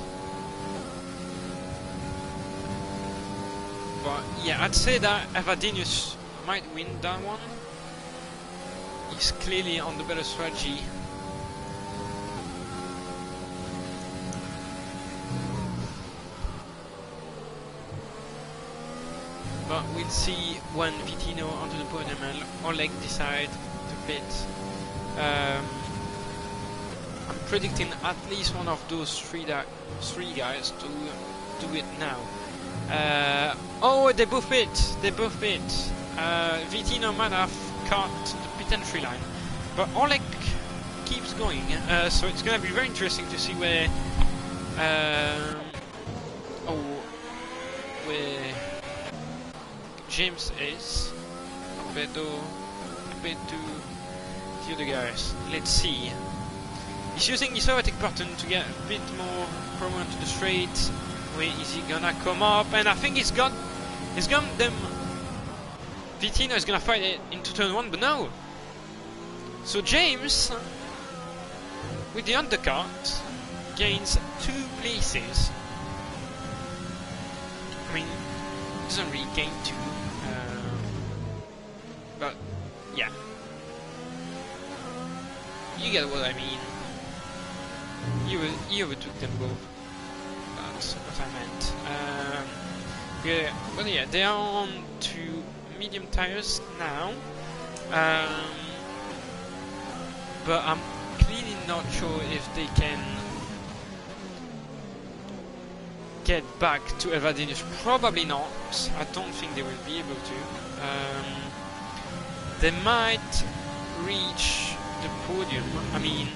But yeah, I'd say that Evadinius might win that one. He's clearly on the better strategy. But we'll see when Vitino onto the podium and Oleg decide to pit. I'm predicting at least one of those three guys to do it now. Oh, they both pit. Vitino might have cut the pit entry line, but Oleg keeps going. So it's gonna be very interesting to see where James is compared to the other guys. Let's see. He's using his overtake button to get a bit more promo into the straight. Where is he gonna come up? And I think he's got them. Vitino is gonna fight it into turn 1, but no. So James, with the undercut, gains 2 places. I mean, doesn't really gain 2, but yeah, you get what I mean. You overtook them both. That's what I meant. Yeah, well, yeah, they are on to medium tires now, but I'm clearly not sure if they can get back to Elvadinius. Probably not. I don't think they will be able to. They might reach the podium. I mean,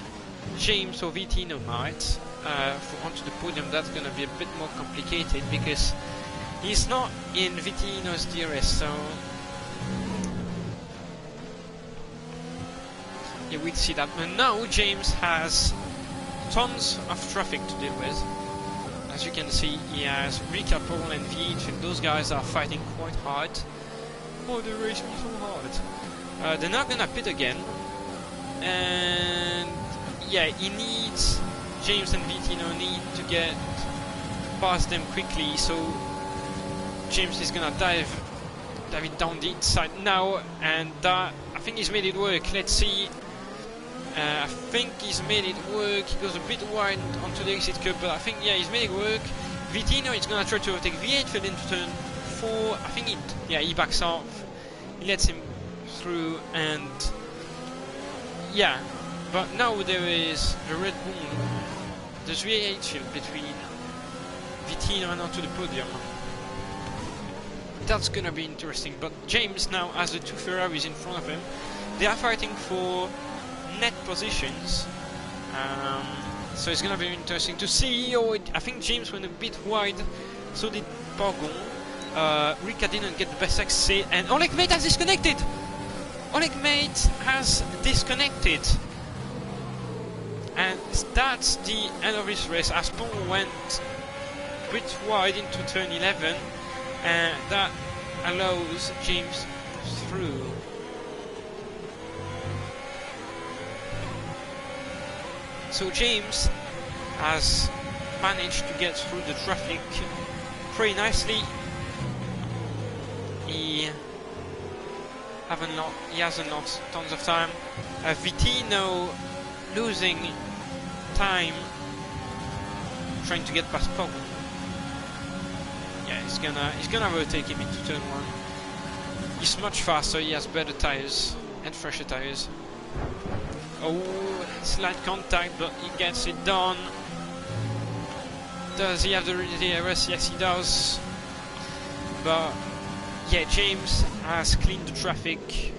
James or Vitino might onto the podium. That's gonna be a bit more complicated because he's not in Vitino's DRS, so yeah, we'd see that. But now James has tons of traffic to deal with. As you can see, he has Rika, Paul and Veach, and those guys are fighting quite hard. Oh, they're racing so hard. They're not gonna pit again, and yeah, he needs, James and Vitino need to get past them quickly, so James is gonna dive it down the inside now, and I think he's made it work. Let's see. I think he's made it work. He goes a bit wide onto the exit curb, but I think, yeah, he's made it work. Vitino is gonna try to overtake V8 for into turn 4. I think he backs off. He lets him through, and yeah, but now there is the Red Bull. There's V8 shield between Vitino and onto the podium. That's gonna be interesting. But James now has the 2 Ferraris in front of him. They are fighting for net positions, so it's gonna be interesting to see. I think James went a bit wide, so did Borgon. Rika didn't get the best exit, and Oleg Mate has disconnected. Oleg Mate has disconnected, and that's the end of his race. As Paul went a bit wide into turn 11, and that allows James through. So James has managed to get through the traffic pretty nicely. He hasn't lost tons of time. Vitino losing time trying to get past Pogo. Yeah, he's gonna overtake him into turn 1. He's much faster. He has better tires and fresher tires. Oh, slight contact, but he gets it done. Does he have the DRS? Yes, he does. But yeah, James has cleaned the traffic.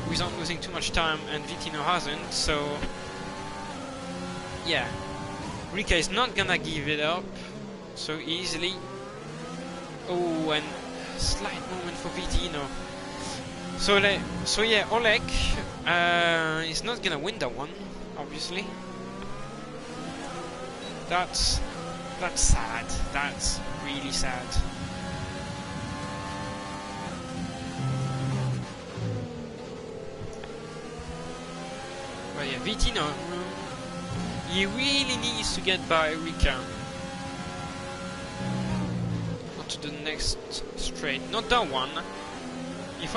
Without losing too much time, and Vitino hasn't, so yeah, Rika is not gonna give it up so easily. Oh, and slight moment for Vitino. So yeah, Oleg is not gonna win that one, obviously. That's sad. That's really sad. But yeah, Vitino, he really needs to get by Rika onto the next straight. Not that one. If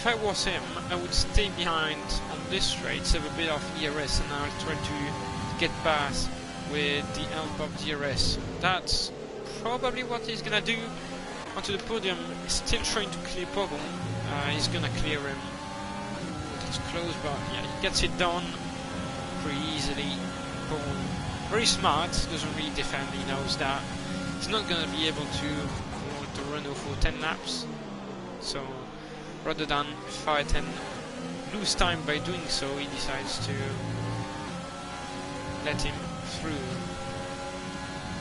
I was him, I would stay behind on this straight, save a bit of ERS, and I'll try to get past with the help of DRS. That's probably what he's gonna do. Onto the podium, he's still trying to clear Pogon. He's gonna clear him. It's close, but yeah, he gets it done pretty easily. Pogon, very smart, doesn't really defend, he knows that. He's not gonna be able to hold the Renault for 10 laps. So rather than fight and lose time by doing so, he decides to let him through,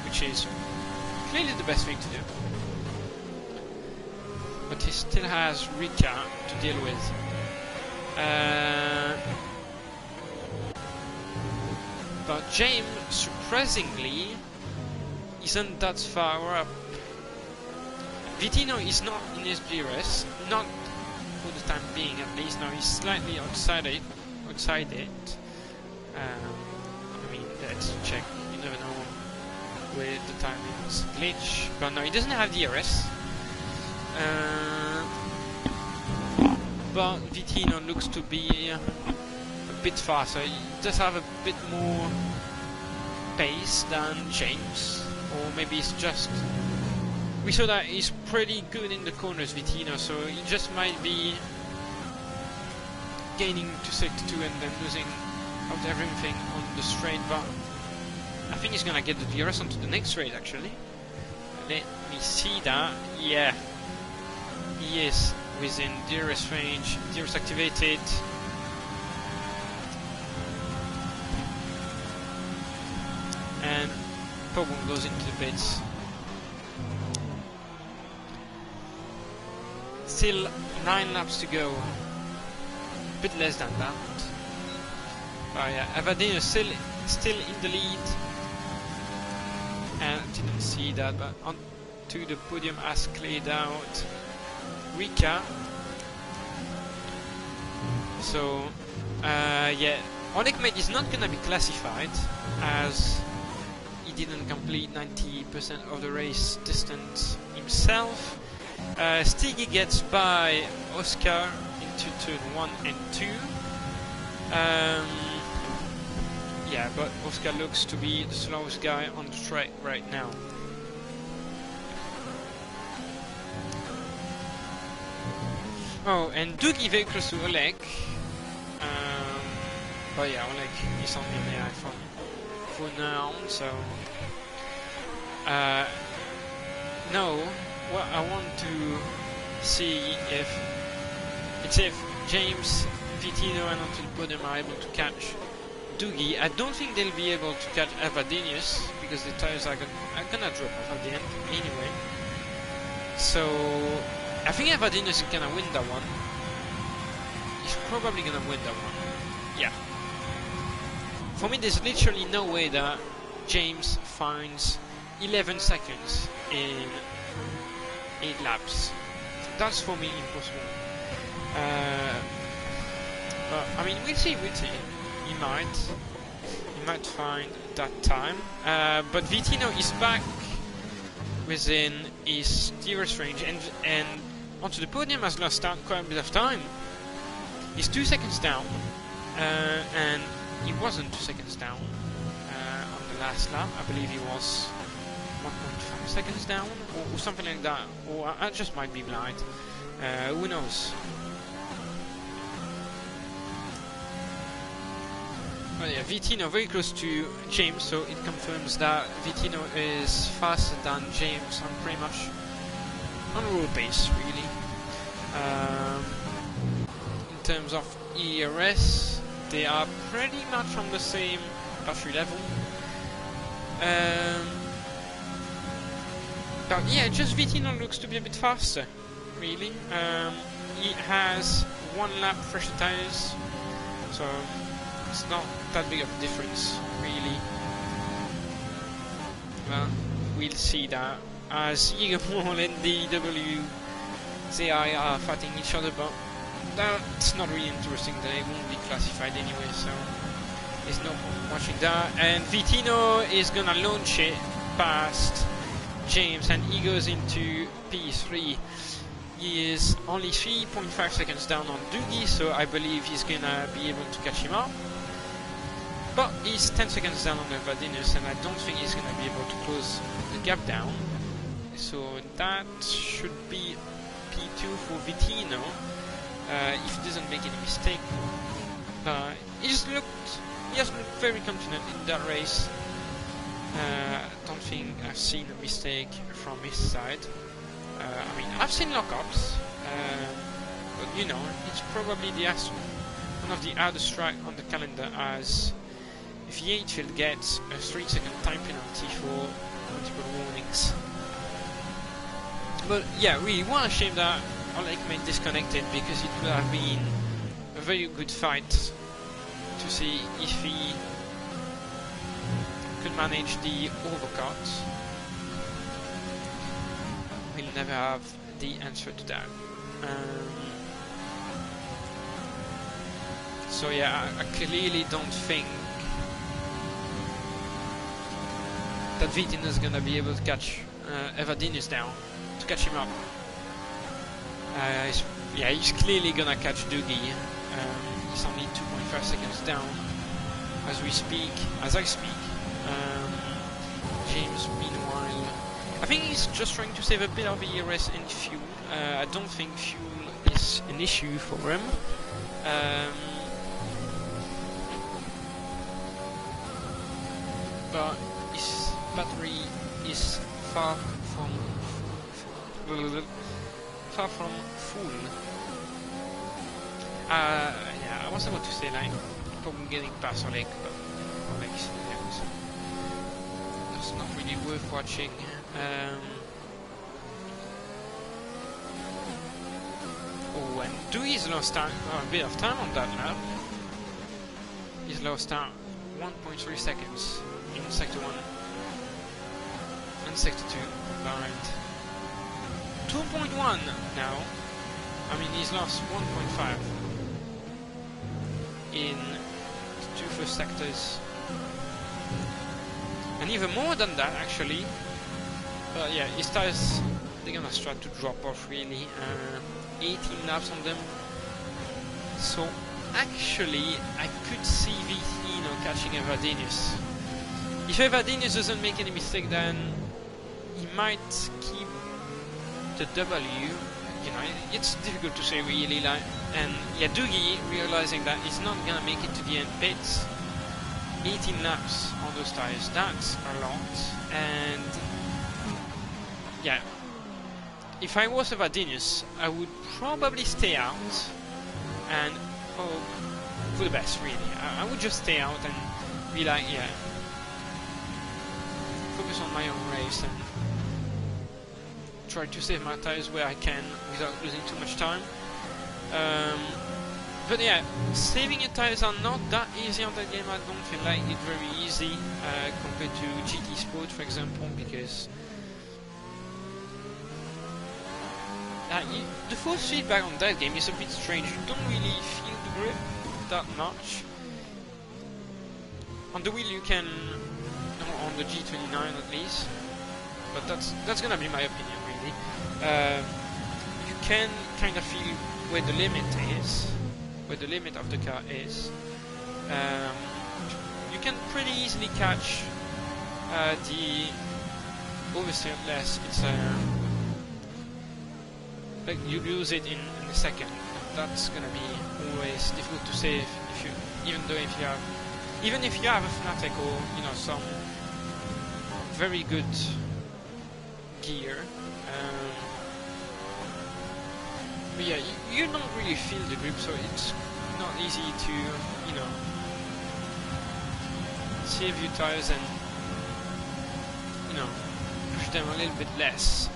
which is clearly the best thing to do. but he still has Rika to deal with. But James, surprisingly, isn't that far up. Vitino is not in his DRS, not for the time being at least. Now he's slightly outside it. I mean, let's check. You never know with the timings glitch. But no, he doesn't have DRS. But Vitino looks to be a bit faster. He does have a bit more pace than James, or maybe it's just. We saw that he's pretty good in the corners, Vitino, so he just might be gaining to sector 2 and then losing out everything on the straight, but I think he's gonna get the DRS onto the next straight actually. Let me see that. Yeah, he is within DRS range, DRS activated. And Pogum goes into the pits. Still 9 laps to go. A bit less than that. But yeah, Evadino still in the lead. And didn't see that, but onto the podium has cleared out Rika. So yeah, Onekmate is not gonna be classified as he didn't complete 90% of the race distance himself. Stiggy gets by Oscar into turn 1 and 2. Yeah, but Oscar looks to be the slowest guy on the track right now. Oh, and Dougie very close to Oleg. But yeah, Oleg is only on the iPhone for now, so no. Well, I want to see if James, Vitino and onto the podium are able to catch Dougie. I don't think they'll be able to catch Evadinius because the tires are gonna drop off at the end anyway. So I think Evadinius is gonna win that one. He's probably gonna win that one. Yeah. For me, there's literally no way that James finds 11 seconds in 8 laps. That's for me impossible. But I mean, we'll see. He might find that time. But Vitino is back within his DRS range and onto the podium has lost quite a bit of time. He's 2 seconds down, and he wasn't 2 seconds down on the last lap. I believe he was 1.5 seconds down, or something like that, or I just might be blind. Who knows? But yeah, Vitino very close to James, so it confirms that Vitino is faster than James on pretty much on road pace, really. In terms of ERS, they are pretty much on the same battery level. But yeah, just Vitino looks to be a bit faster, really. He has 1 lap fresher tires, so it's not that big of a difference, really. Well, we'll see that as Yigamol and DWZI are fighting each other, but that's not really interesting. They won't be classified anyway, so there's no point watching that. And Vitino is gonna launch it past James, and he goes into P3. He is only 3.5 seconds down on Dougie, so I believe he's gonna be able to catch him up. But he's 10 seconds down on Evadinus, and I don't think he's gonna be able to close the gap down. So that should be P2 for Vitino, if he doesn't make any mistake. He has looked very confident in that race. I don't think I've seen a mistake from his side. I mean, I've seen lockups, but you know, it's probably one of the hardest track on the calendar, as if Yatefield gets a 3-second time penalty for multiple warnings. But yeah, really, what a shame that Oleg may disconnect it because it would have been a very good fight to see if he could manage the overcut. We'll never have the answer to that. So yeah, I clearly don't think that Vitin is gonna be able to catch Evadinus down, to catch him up. Yeah, he's clearly gonna catch Doogie. He's only 2.5 seconds down as we speak, as I speak. James, meanwhile, I think he's just trying to save a bit of ERS and fuel. I don't think fuel is an issue for him. But his battery is far from full. Yeah, I was about to say like probably getting past Oleg, but Oleg is there, so it's not really worth watching. Oh, and Dewey's lost time, a bit of time on that lap. He's lost time 1.3 seconds in sector 1 and sector 2 behind 2.1 now. I mean, he's lost 1.5 in the 2 first sectors, and even more than that actually. But yeah, his tires, they're gonna start to drop off really. 18 laps on them, so actually I could see Vitino catching Evadinus. If Evadinus doesn't make any mistake, then he might keep the W. You know, it's difficult to say really. Like, and yeah, Doogie realizing that he's not gonna make it to the end pits. 18 laps on those tires, that's a lot. And yeah, if I was Evadinus, I would probably stay out and hope for the best. Really, I would just stay out and be like, yeah, focus on my own race and try to save my tires where I can without losing too much time. But yeah, saving your tires are not that easy on that game. I don't feel like it's very easy compared to GT Sport, for example, because the force feedback on that game is a bit strange. You don't really feel the grip that much. On the wheel you can, on the G29 at least, but that's gonna be my opinion really. You can kind of feel where the limit is, where the limit of the car is. You can pretty easily catch the oversteer unless it's like you lose it in a second. That's gonna be always difficult to say if you, even if you have a Fnatic or you know some very good gear. But yeah, you don't really feel the grip, so it's not easy to, you know, save your tires and, you know, push them a little bit less.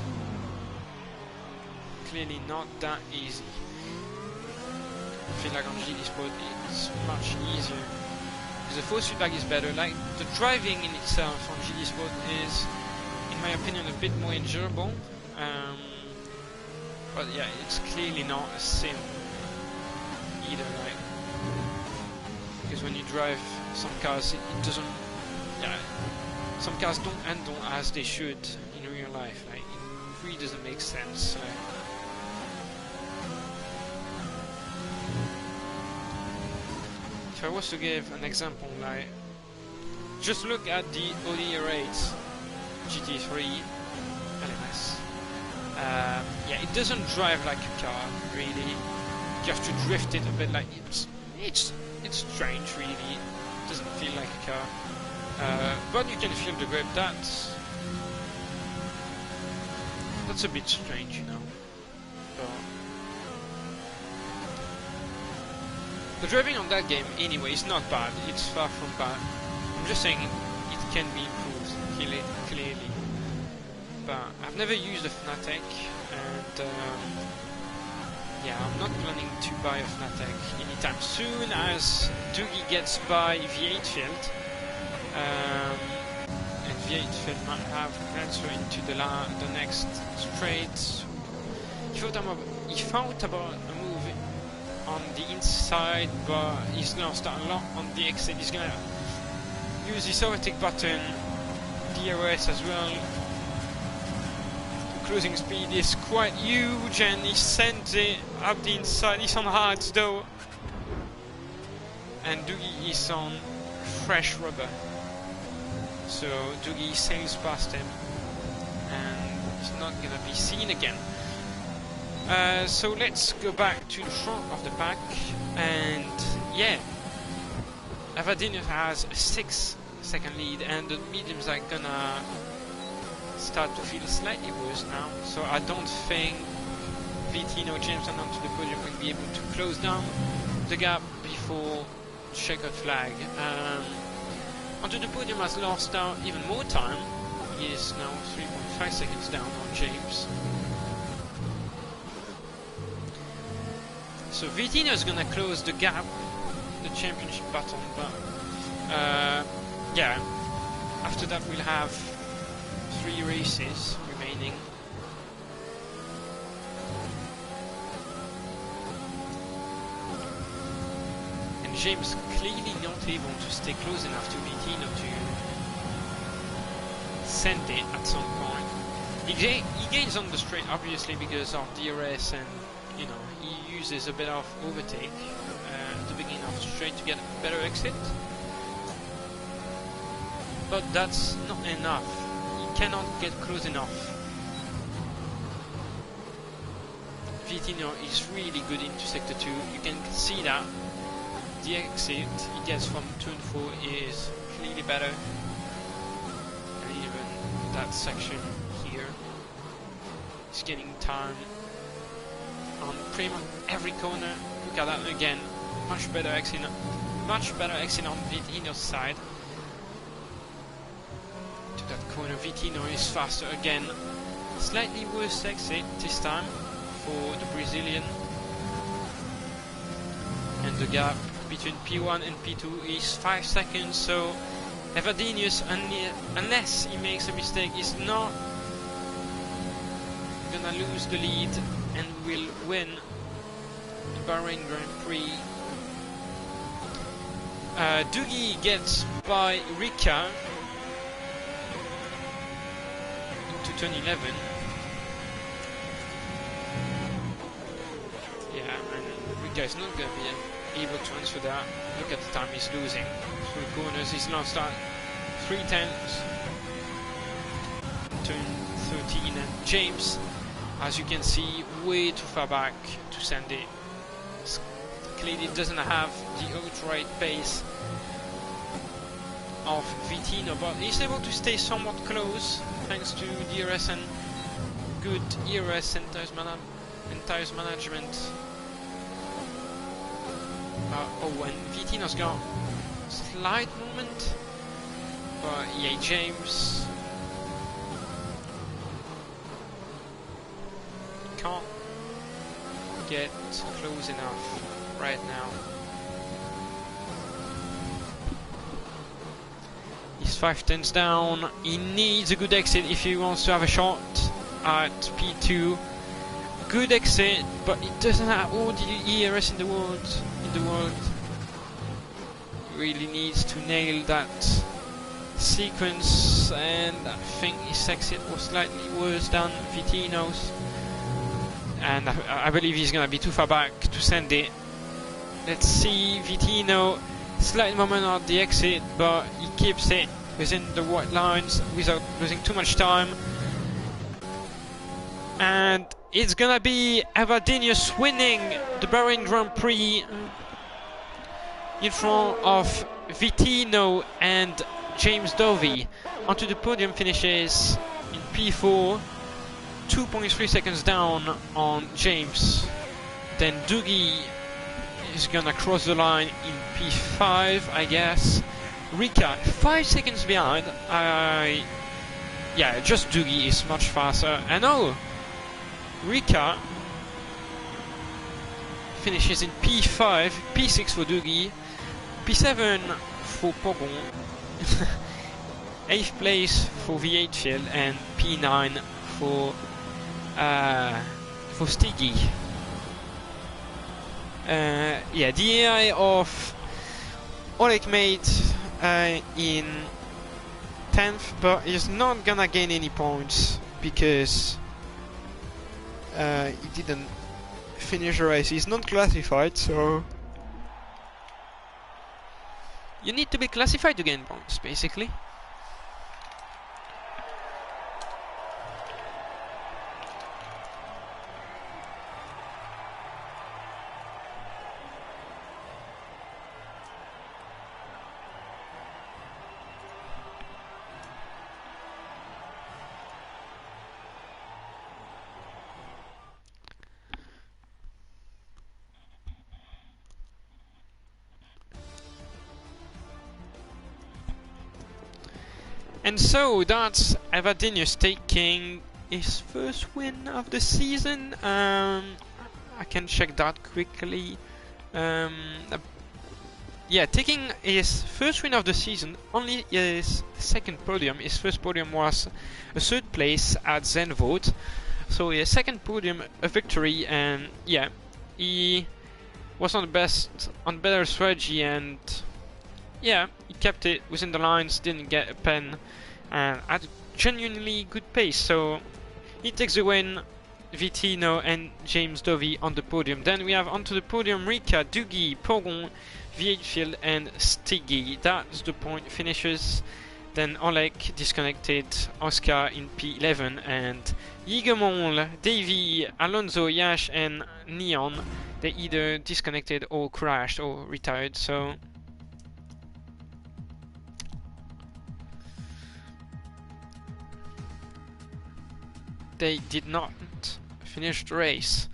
Clearly not that easy. I feel like on GT Sport it's much easier because the force feedback is better. Like the driving in itself on GT Sport is, in my opinion, a bit more endurable. But yeah, it's clearly not a sim either, like, because when you drive some cars, it doesn't, yeah, some cars don't handle as they should in real life. Like, it really doesn't make sense. If I was to give an example, like, just look at the OD8 GT3 LMS. Yeah, it doesn't drive like a car, really. You have to drift it a bit, like it's strange, really. It doesn't feel like a car, but you can feel the grip. That's a bit strange, you know. So the driving on that game, anyway, is not bad. It's far from bad. I'm just saying it can be improved clearly. But I've never used a Fnatic, and yeah, I'm not planning to buy a Fnatic anytime soon, as Doogie gets by V8 field. And V8 field might have transfer into the next straight. He thought about a move on the inside, but he's lost a lot on the exit. He's gonna use his overtake button, DRS as well. Closing speed is quite huge, and he sends it up the inside. He's on hards though, and Doogie is on fresh rubber. So Doogie sails past him, and he's not gonna be seen again. So let's go back to the front of the pack, and yeah, Avadinius has a 6-second lead, and the mediums are gonna start to feel slightly worse now. So I don't think Vitino, James and onto the podium will be able to close down the gap before checkered flag. Onto the podium has lost out even more time. He is now 3.5 seconds down on James. So Vitino is gonna close the gap, the championship battle, but yeah, after that we'll have 3 races remaining. And James clearly not able to stay close enough to Vitino to send it at some point. He gains on the straight obviously because of DRS, and you know, he uses a bit of overtake at the beginning of the straight to get a better exit. But that's not enough. He cannot get close enough. Vitino is really good into sector 2. You can see that. The exit he gets from turn 4 is clearly better. And even that section here is getting time on pretty much every corner. Look at that again. Much better exit on Vitino's side. To that corner, Vitino is faster again. Slightly worse exit this time for the Brazilian. And the gap between P1 and P2 is 5 seconds, so Evadinius, unless he makes a mistake, is not gonna lose the lead and will win the Bahrain Grand Prix. Doogie gets by Rika into turn 11. Yeah, and Rika is not gonna be able to answer that. Look at the time he's losing. Through corners, he's lost at 3/10. Turn 13, and James, as you can see, way too far back to send it. Clearly doesn't have the outright pace of Vitino, but he's able to stay somewhat close thanks to DRS and good ERS and tires management. Oh, and Vitino's got a slight moment, but yeah, James can't get close enough right now. He's 5/10 down. He needs a good exit if he wants to have a shot at P2. Good exit, but he doesn't have all the ERS in the world. Really needs to nail that sequence, and I think his exit was slightly worse than Vitino's. And I believe he's gonna be too far back to send it. Let's see, Vitino, slight moment on the exit, but he keeps it within the white lines without losing too much time. And it's gonna be Evadinius winning the Bahrain Grand Prix in front of Vitino and James Dovey. Onto the podium finishes in P4, 2.3 seconds down on James. Then Doogie is gonna cross the line in P5, I guess. Rika 5 seconds behind. Yeah, just Doogie is much faster. And oh, Rika finishes in P5, P6 for Doogie, P7 for Pogon, 8th place for V8 Phil, and P9 for Stiggy. Yeah, the AI of Oleg made in 10th, but he's not gonna gain any points because he didn't finish the race. He's not classified, so you need to be classified to gain points, basically. And so that's Evadinius taking his first win of the season. I can check that quickly. Yeah, taking his first win of the season, only his second podium. His first podium was a third place at Zenvote. So his second podium, a victory, and yeah, he was on better strategy, and yeah, he kept it within the lines, didn't get a pen, and had a genuinely good pace. So he takes the win, Vitino and James Dovey on the podium. Then we have onto the podium Rika, Doogie, Pogon, Vieitfield and Stiggy. That's the point finishes. Then Oleg disconnected, Oscar in P11, and Yigemol, Davey, Alonso, Yash and Neon, they either disconnected or crashed or retired. So they did not finish the race.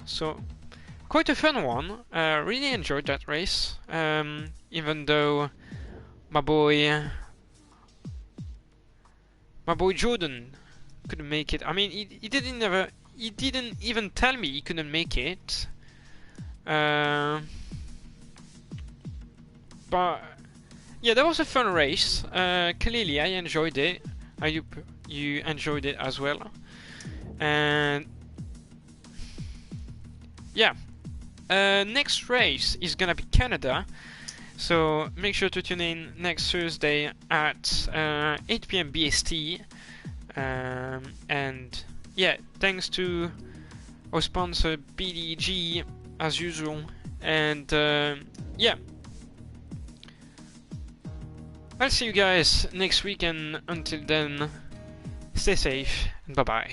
So quite a fun one. Really enjoyed that race. Even though my boy Jordan couldn't make it. I mean, he didn't even tell me he couldn't make it. But yeah, that was a fun race. Clearly, I enjoyed it. I hope you enjoyed it as well. And yeah, next race is gonna be Canada. So make sure to tune in next Thursday at 8 PM BST. And yeah, thanks to our sponsor BDG as usual. And yeah, I'll see you guys next week, and until then, stay safe and bye bye.